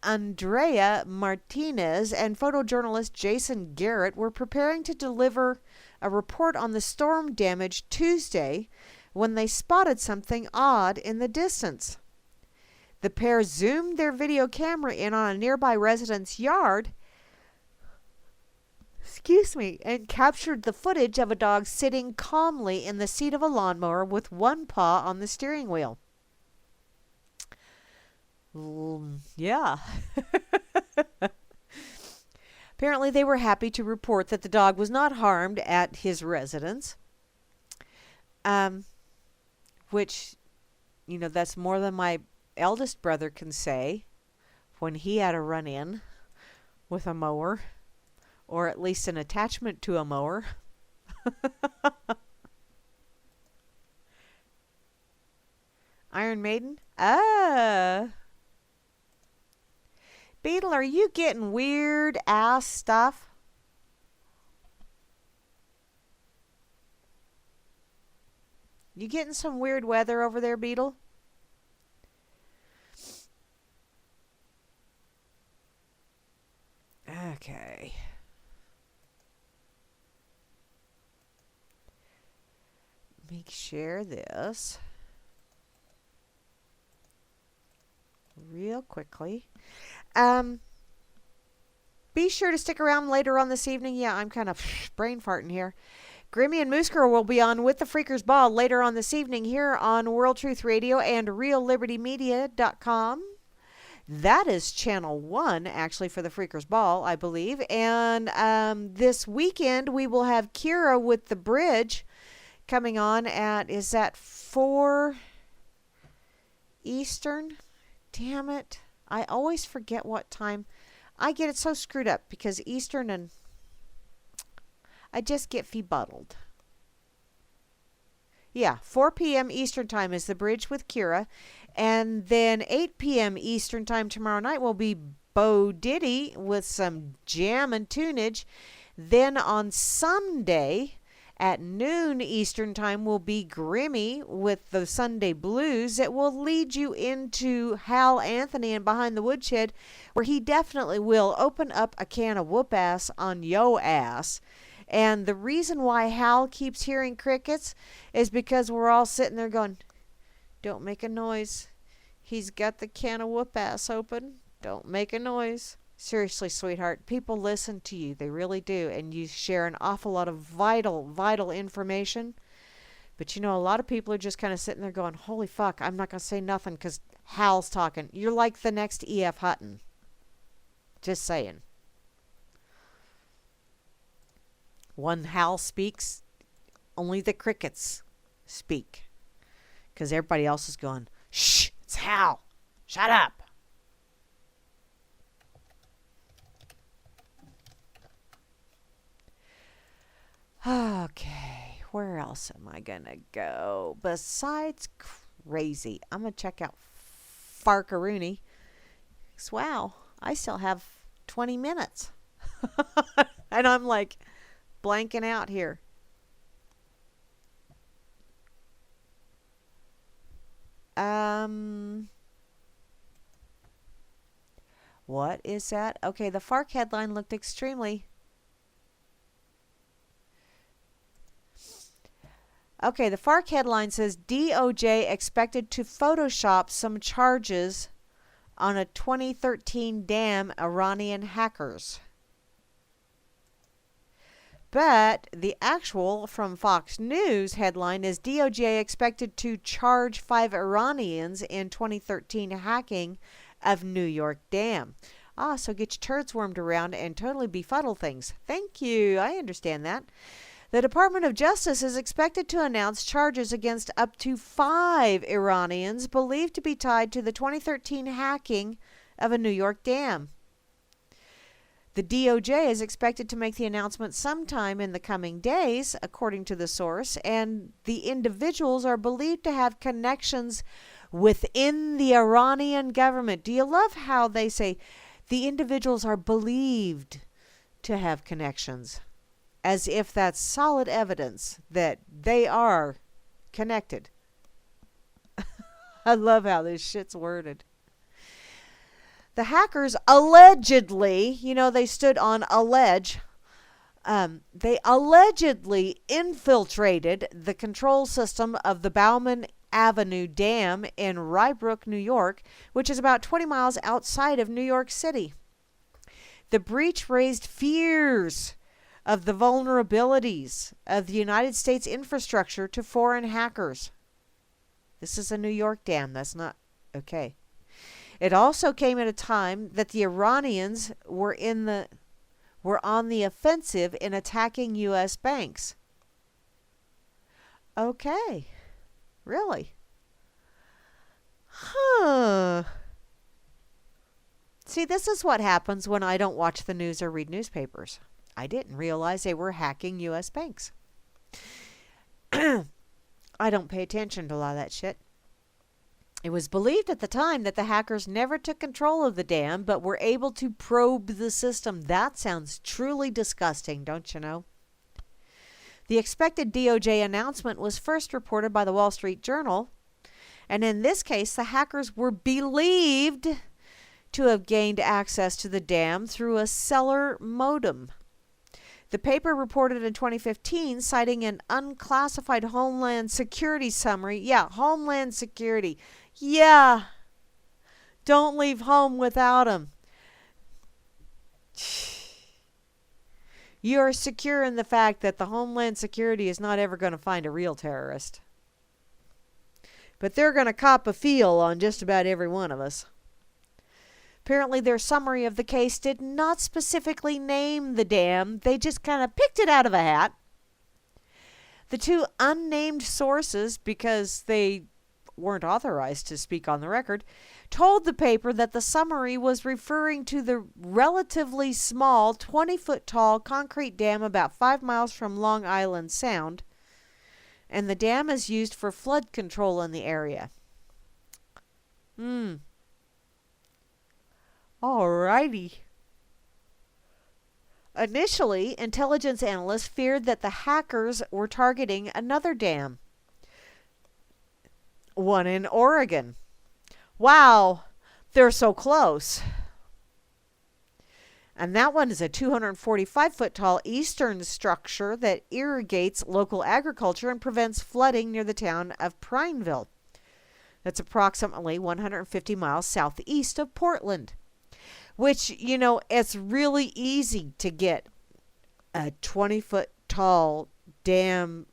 Andrea Martinez and photojournalist Jason Garrett were preparing to deliver a report on the storm damage Tuesday when they spotted something odd in the distance. The pair zoomed their video camera in on a nearby resident's yard, and captured the footage of a dog sitting calmly in the seat of a lawnmower with one paw on the steering wheel. Yeah. Apparently, they were happy to report that the dog was not harmed at his residence. Which, that's more than my eldest brother can say when he had a run-in with a mower, or at least an attachment to a mower. Iron Maiden? Beetle, are you getting weird ass stuff? You getting some weird weather over there, Beetle? Okay. Let me share this real quickly. Be sure to stick around later on this evening. Yeah, I'm kind of brain farting here. Grammy and Moose Girl will be on with the Freakers Ball later on this evening here on World Truth Radio and RealLibertyMedia.com. That is Channel 1, actually, for the Freakers Ball, I believe. And this weekend, we will have Kira with The Bridge coming on at, is that 4 Eastern? Damn it. I always forget what time. I get it so screwed up because Eastern and I just get befuddled. Yeah, 4 p.m. Eastern Time is The Bridge with Kira. And then 8 p.m. Eastern Time tomorrow night will be Bo Diddy with some jam and tunage. Then on Sunday at noon Eastern Time will be Grammy with the Sunday Blues. It will lead you into Hal Anthony and Behind the Woodshed, where he definitely will open up a can of whoop ass on yo ass. And the reason why Hal keeps hearing crickets is because we're all sitting there going, don't make a noise. He's got the can of whoop ass open. Don't make a noise. Seriously, sweetheart, people listen to you. They really do. And you share an awful lot of vital information. But a lot of people are just kind of sitting there going, holy fuck, I'm not going to say nothing because Hal's talking. You're like the next E.F. Hutton. Just saying. One howl speaks, only the crickets speak. Because everybody else is going, shh, it's Hal. Shut up. Okay, where else am I going to go? Besides crazy, I'm going to check out Farkaroony. Wow, I still have 20 minutes. And I'm like blanking out here. What is that? Okay, the FARC headline looked extremely... Okay, the FARC headline says DOJ expected to Photoshop some charges on a 2013 dam Iranian hackers. But the actual from Fox News headline is DOJ expected to charge 5 Iranians in 2013 hacking of New York dam. So get your turds wormed around and totally befuddle things. Thank you. I understand that. The Department of Justice is expected to announce charges against up to 5 Iranians believed to be tied to the 2013 hacking of a New York dam. The DOJ is expected to make the announcement sometime in the coming days, according to the source, and the individuals are believed to have connections within the Iranian government. Do you love how they say the individuals are believed to have connections? As if that's solid evidence that they are connected. I love how this shit's worded. The hackers allegedly, they stood on allege, they allegedly infiltrated the control system of the Bauman Avenue Dam in Rye Brook, New York, which is about 20 miles outside of New York City. The breach raised fears of the vulnerabilities of the United States infrastructure to foreign hackers. This is a New York dam. That's not okay. It also came at a time that the Iranians were on the offensive in attacking U.S. banks. Okay. Really? Huh. See, this is what happens when I don't watch the news or read newspapers. I didn't realize they were hacking U.S. banks. I don't pay attention to a lot of that shit. It was believed at the time that the hackers never took control of the dam, but were able to probe the system. That sounds truly disgusting, don't you know? The expected DOJ announcement was first reported by the Wall Street Journal, and in this case, the hackers were believed to have gained access to the dam through a cellular modem. The paper reported in 2015, citing an unclassified Homeland Security summary. Yeah, Homeland Security. Yeah. Don't leave home without them. You are secure in the fact that the Homeland Security is not ever going to find a real terrorist. But they're going to cop a feel on just about every one of us. Apparently, their summary of the case did not specifically name the dam. They just kind of picked it out of a hat. The 2 unnamed sources, because they weren't authorized to speak on the record, told the paper that the summary was referring to the relatively small 20-foot tall concrete dam about 5 miles from Long Island Sound, and the dam is used for flood control in the area. Alrighty. Initially, intelligence analysts feared that the hackers were targeting another dam. One in Oregon. Wow, they're so close. And that one is a 245-foot tall eastern structure that irrigates local agriculture and prevents flooding near the town of Prineville. That's approximately 150 miles southeast of Portland. Which, it's really easy to get a 20-foot tall dam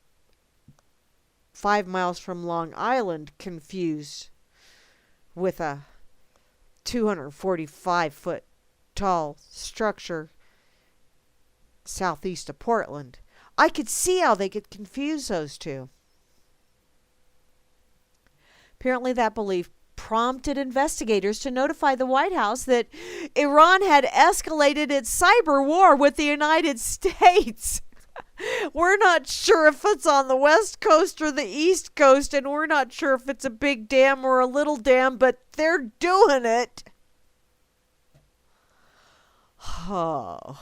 5 miles from Long Island confused with a 245-foot tall structure southeast of Portland. I could see how they could confuse those two. Apparently, that belief prompted investigators to notify the White House that Iran had escalated its cyber war with the United States. We're not sure if it's on the west coast or the east coast, and we're not sure if it's a big dam or a little dam, but they're doing it. Oh.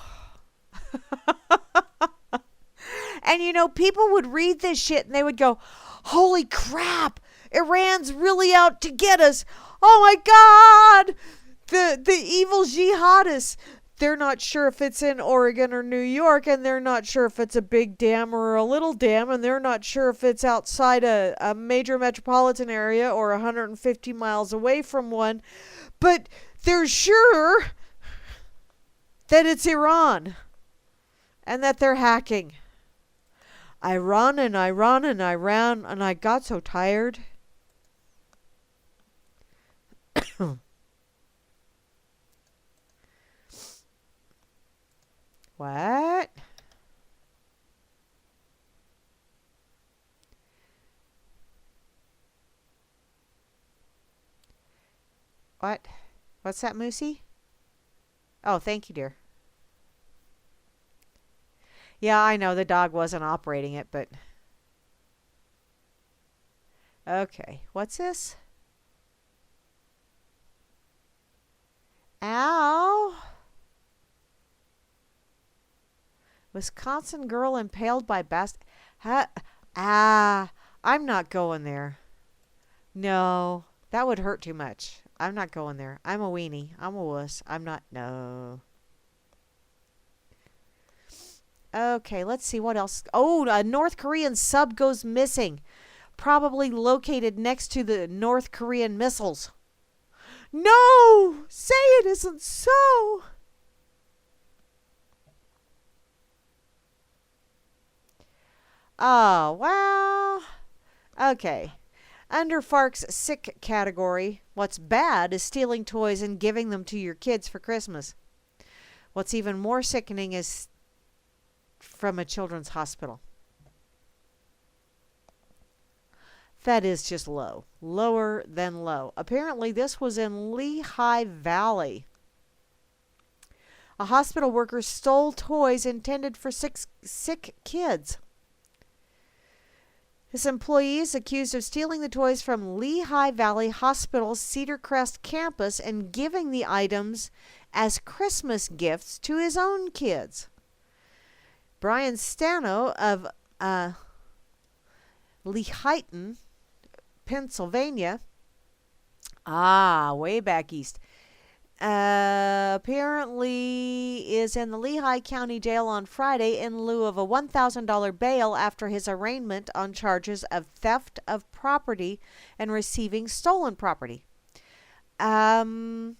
And you know, people would read this shit and they would go, holy crap, Iran's really out to get us. Oh my God, the evil jihadists. They're not sure if it's in Oregon or New York, and they're not sure if it's a big dam or a little dam, and they're not sure if it's outside a major metropolitan area or 150 miles away from one, but they're sure that it's Iran and that they're hacking. Iran and Iran and Iran, and I got so tired. What? What? What's that, Moosey? Oh, thank you, dear. Yeah, I know the dog wasn't operating it, but... Okay, what's this? Ow! Wisconsin girl impaled by I'm not going there. No, that would hurt too much. I'm not going there. I'm a weenie. I'm a wuss. I'm not. No. Okay, let's see what else. Oh, a North Korean sub goes missing. Probably located next to the North Korean missiles. No! Say it isn't so! Oh, well. Okay. Under Fark's sick category, what's bad is stealing toys and giving them to your kids for Christmas. What's even more sickening is from a children's hospital. That is just low. Lower than low. Apparently, this was in Lehigh Valley. A hospital worker stole toys intended for sick kids. This employee is accused of stealing the toys from Lehigh Valley Hospital's Cedar Crest campus and giving the items as Christmas gifts to his own kids. Brian Stano of Lehighton, Pennsylvania, way back east, apparently is in the Lehigh County Jail on Friday in lieu of a $1,000 bail after his arraignment on charges of theft of property and receiving stolen property. Wow.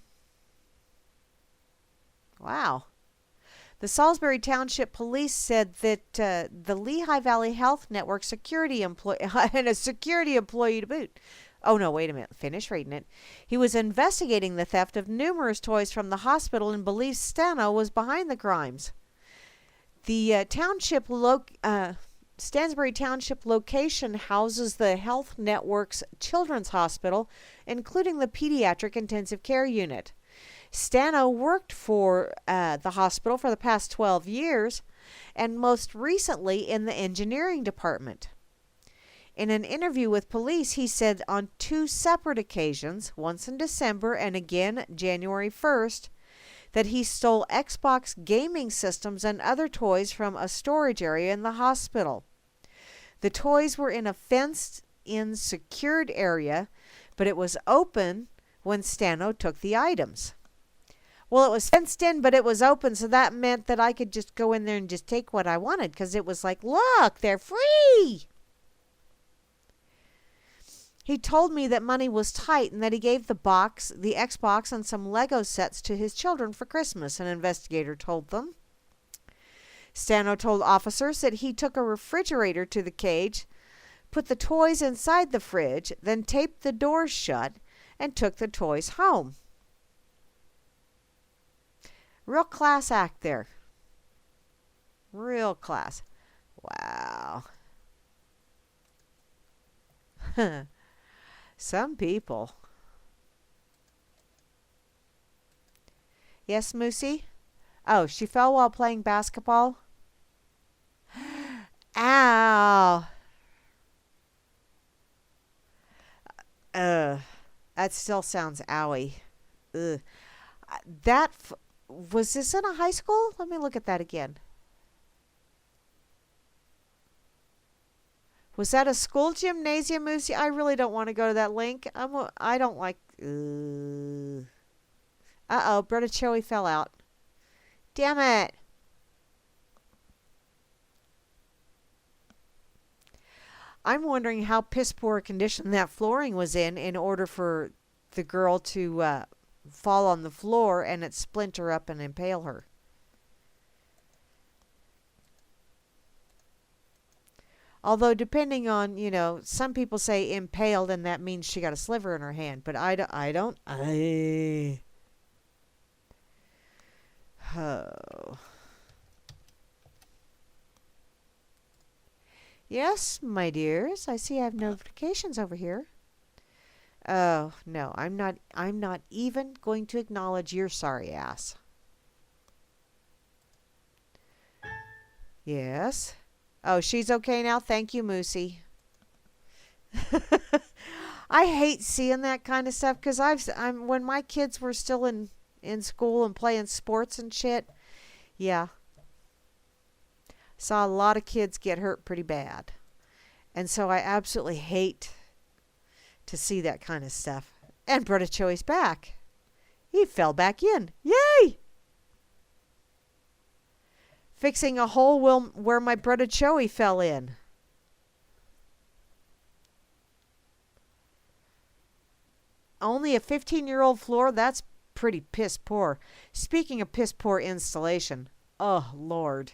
The Salisbury Township Police said that the Lehigh Valley Health Network security employee and a security employee to boot. Oh, no, wait a minute. Finish reading it. He was investigating the theft of numerous toys from the hospital and believes Stano was behind the crimes. The Stansbury Township location houses the Health Network's Children's Hospital, including the Pediatric Intensive Care Unit. Stano worked for the hospital for the past 12 years and most recently in the engineering department. In an interview with police, he said on 2 separate occasions, once in December and again January 1st, that he stole Xbox gaming systems and other toys from a storage area in the hospital. The toys were in a fenced-in secured area, but it was open when Stano took the items. Well, it was fenced in, but it was open, so that meant that I could just go in there and just take what I wanted, because it was like, look, they're free! He told me that money was tight and that he gave the Xbox, and some Lego sets to his children for Christmas, an investigator told them. Stano told officers that he took a refrigerator to the cage, put the toys inside the fridge, then taped the doors shut and took the toys home. Real class act there. Real class. Wow. Some people. Yes, Moosey? Oh, she fell while playing basketball? Ow. Ugh. That still sounds owie. Ugh. That was this in a high school? Let me look at that again. Was that a school gymnasium, Moosey? I really don't want to go to that link. I don't like. Uh-oh, Bretta Choey fell out. Damn it. I'm wondering how piss poor condition that flooring was in order for the girl to fall on the floor and it splinter up and impale her. Although depending on, some people say impaled and that means she got a sliver in her hand, but I don't. Oh. Yes, my dears. I see I have notifications over here. Oh, no. I'm not even going to acknowledge your sorry ass. Yes. Oh, she's okay now. Thank you, Moosey. I hate seeing that kind of stuff because when my kids were still in school and playing sports and shit, yeah, saw a lot of kids get hurt pretty bad. And so I absolutely hate to see that kind of stuff. And Bretta Choey's back. He fell back in. Yay! Fixing a hole where my Bretta Choey fell in. Only a 15-year-old floor? That's pretty piss poor. Speaking of piss poor installation. Oh, Lord.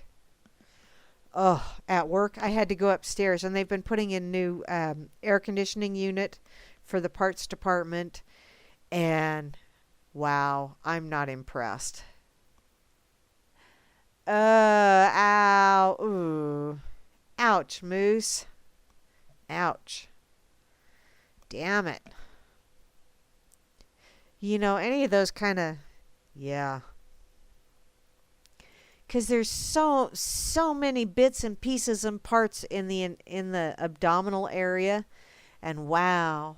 Oh, at work, I had to go upstairs, and they've been putting in new air conditioning unit for the parts department, and wow, I'm not impressed. Ow, ooh, ouch, Moose, ouch, damn it. Any of those kind of, yeah. Because there's so many bits and pieces and parts in the abdominal area, and wow,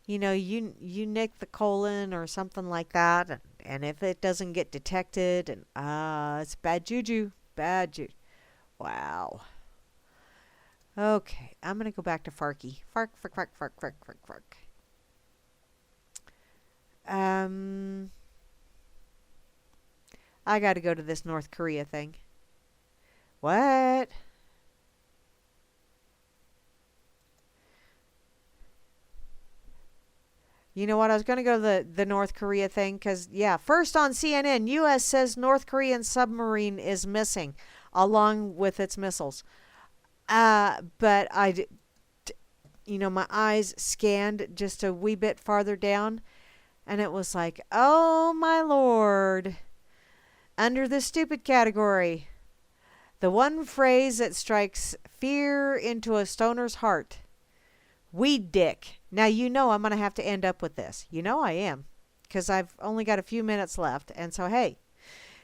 you nick the colon or something like that, and if it doesn't get detected, and it's bad juju, bad juju. Wow. Okay, I'm gonna go back to Farky. Fark, fark, fark, fark, fark, fark, fark. I got to go to this North Korea thing. What? You know what? I was going to go to the North Korea thing because, yeah, first on CNN, U.S. says North Korean submarine is missing along with its missiles. But my eyes scanned just a wee bit farther down, and it was like, oh, my Lord. Under the stupid category, the one phrase that strikes fear into a stoner's heart. Weed dick. Now I'm going to have to end up with this. I am. Because I've only got a few minutes left. And so, hey,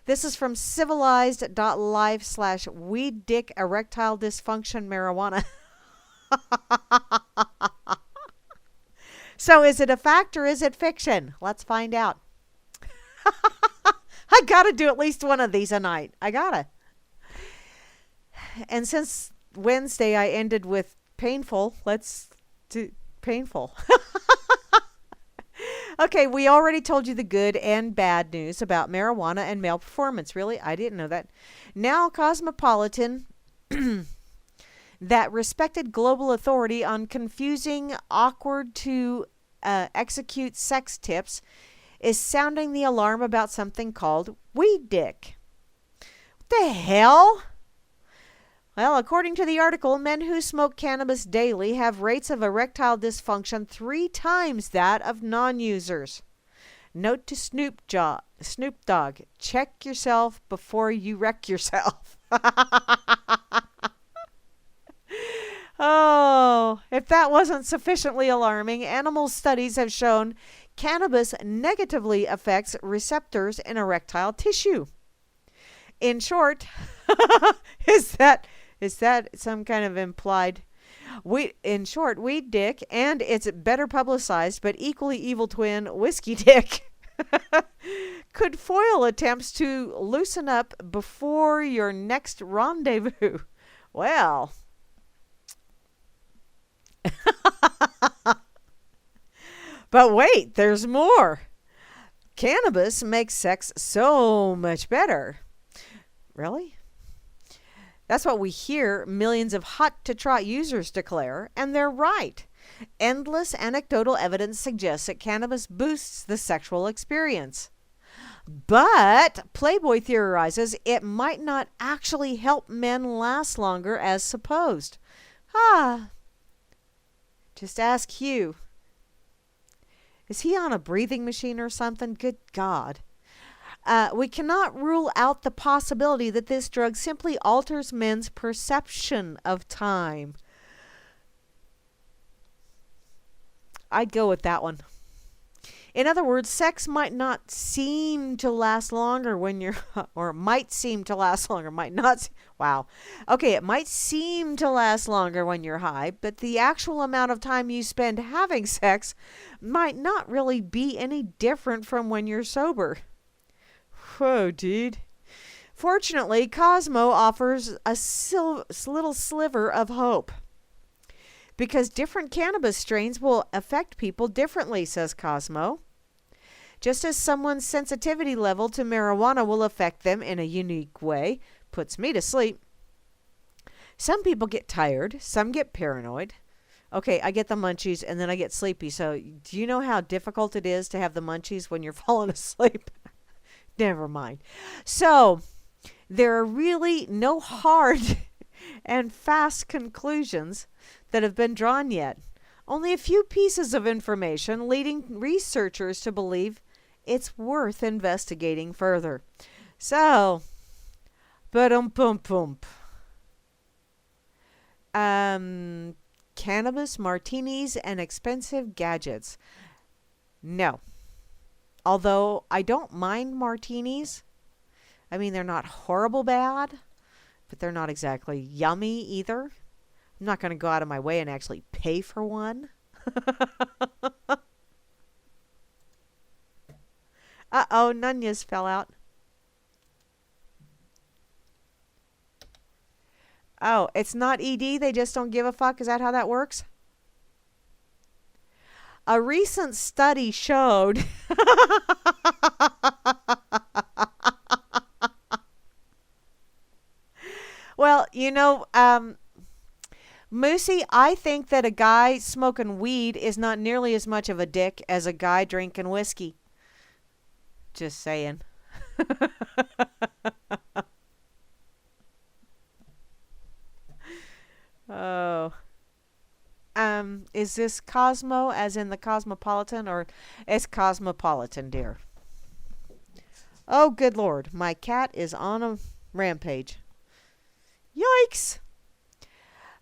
this is from civilized.life/weed dick erectile dysfunction marijuana. So is it a fact or is it fiction? Let's find out. I gotta do at least one of these a night. I gotta. And since Wednesday I ended with painful, let's do painful. Okay, we already told you the good and bad news about marijuana and male performance. Really? I didn't know that. Now Cosmopolitan, that respected global authority on confusing, awkward to execute sex tips, is sounding the alarm about something called weed dick. What the hell? Well, according to the article, men who smoke cannabis daily have rates of erectile dysfunction 3 times that of non-users. Note to Snoop Dogg, check yourself before you wreck yourself. Oh, if that wasn't sufficiently alarming, animal studies have shown cannabis negatively affects receptors in erectile tissue. In short, is that some kind of implied weed dick and its better publicized but equally evil twin, whiskey dick, could foil attempts to loosen up before your next rendezvous. Well, but wait, there's more. Cannabis makes sex so much better. Really? That's what we hear millions of hot to trot users declare, and they're right. Endless anecdotal evidence suggests that cannabis boosts the sexual experience. But Playboy theorizes it might not actually help men last longer as supposed. Just ask Hugh. Is he on a breathing machine or something? Good God. We cannot rule out the possibility that this drug simply alters men's perception of time. I'd go with that one. In other words, sex might not seem to last longer when you're, or might seem to last longer, might not. Wow. Okay, it might seem to last longer when you're high, but the actual amount of time you spend having sex might not really be any different from when you're sober. Whoa, dude. Fortunately, Cosmo offers a little sliver of hope. Because different cannabis strains will affect people differently, says Cosmo. Just as someone's sensitivity level to marijuana will affect them in a unique way, puts me to sleep. Some people get tired, some get paranoid. Okay, I get the munchies and then I get sleepy. So do you know how difficult it is to have the munchies when you're falling asleep? Never mind. So there are really no hard and fast conclusions that have been drawn yet. Only a few pieces of information leading researchers to believe it's worth investigating further. So, ba-dum-pum-pum. Cannabis, martinis, and expensive gadgets. No. Although I don't mind martinis. I mean, they're not horrible bad, but they're not exactly yummy either. I'm not going to go out of my way and actually pay for one. Uh-oh, Nunez fell out. Oh, it's not ED? They just don't give a fuck? Is that how that works? A recent study showed... Well, you know... Moosey, I think that a guy smoking weed is not nearly as much of a dick as a guy drinking whiskey. Just saying. Oh. Is this Cosmo as in the Cosmopolitan, or it's Cosmopolitan, dear? Oh, good Lord. My cat is on a rampage. Yikes.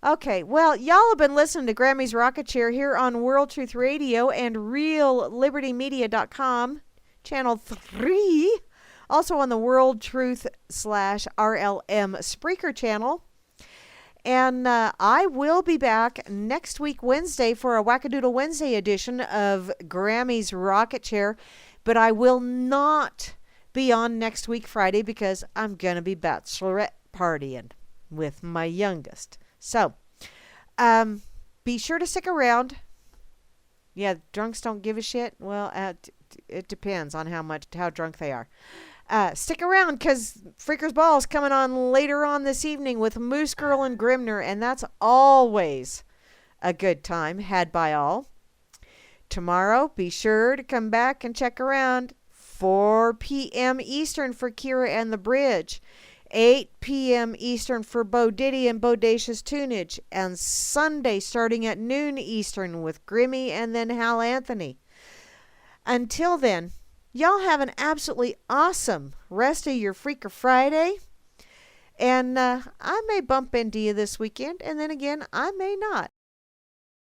Okay, well, y'all have been listening to Grammy's Rocket Chair here on World Truth Radio and RealLibertyMedia.com, Channel 3. Also on the World Truth /RLM Spreaker channel. And I will be back next week, Wednesday, for a Wackadoodle Wednesday edition of Grammy's Rocket Chair. But I will not be on next week, Friday, because I'm going to be bachelorette partying with my youngest. So, be sure to stick around. Yeah, drunks don't give a shit. Well, it depends on how drunk they are. Stick around, because Freaker's Ball is coming on later on this evening with Moose Girl and Grimner, and that's always a good time had by all. Tomorrow, be sure to come back and check around. 4 p.m. Eastern for Kira and the Bridge. 8 p.m. Eastern for Bo Diddy and Bodacious Tunage. And Sunday starting at noon Eastern with Grimmy and then Hal Anthony. Until then, Y'all have an absolutely awesome rest of your Freaker Friday. And I may bump into you this weekend, and then again, I may not.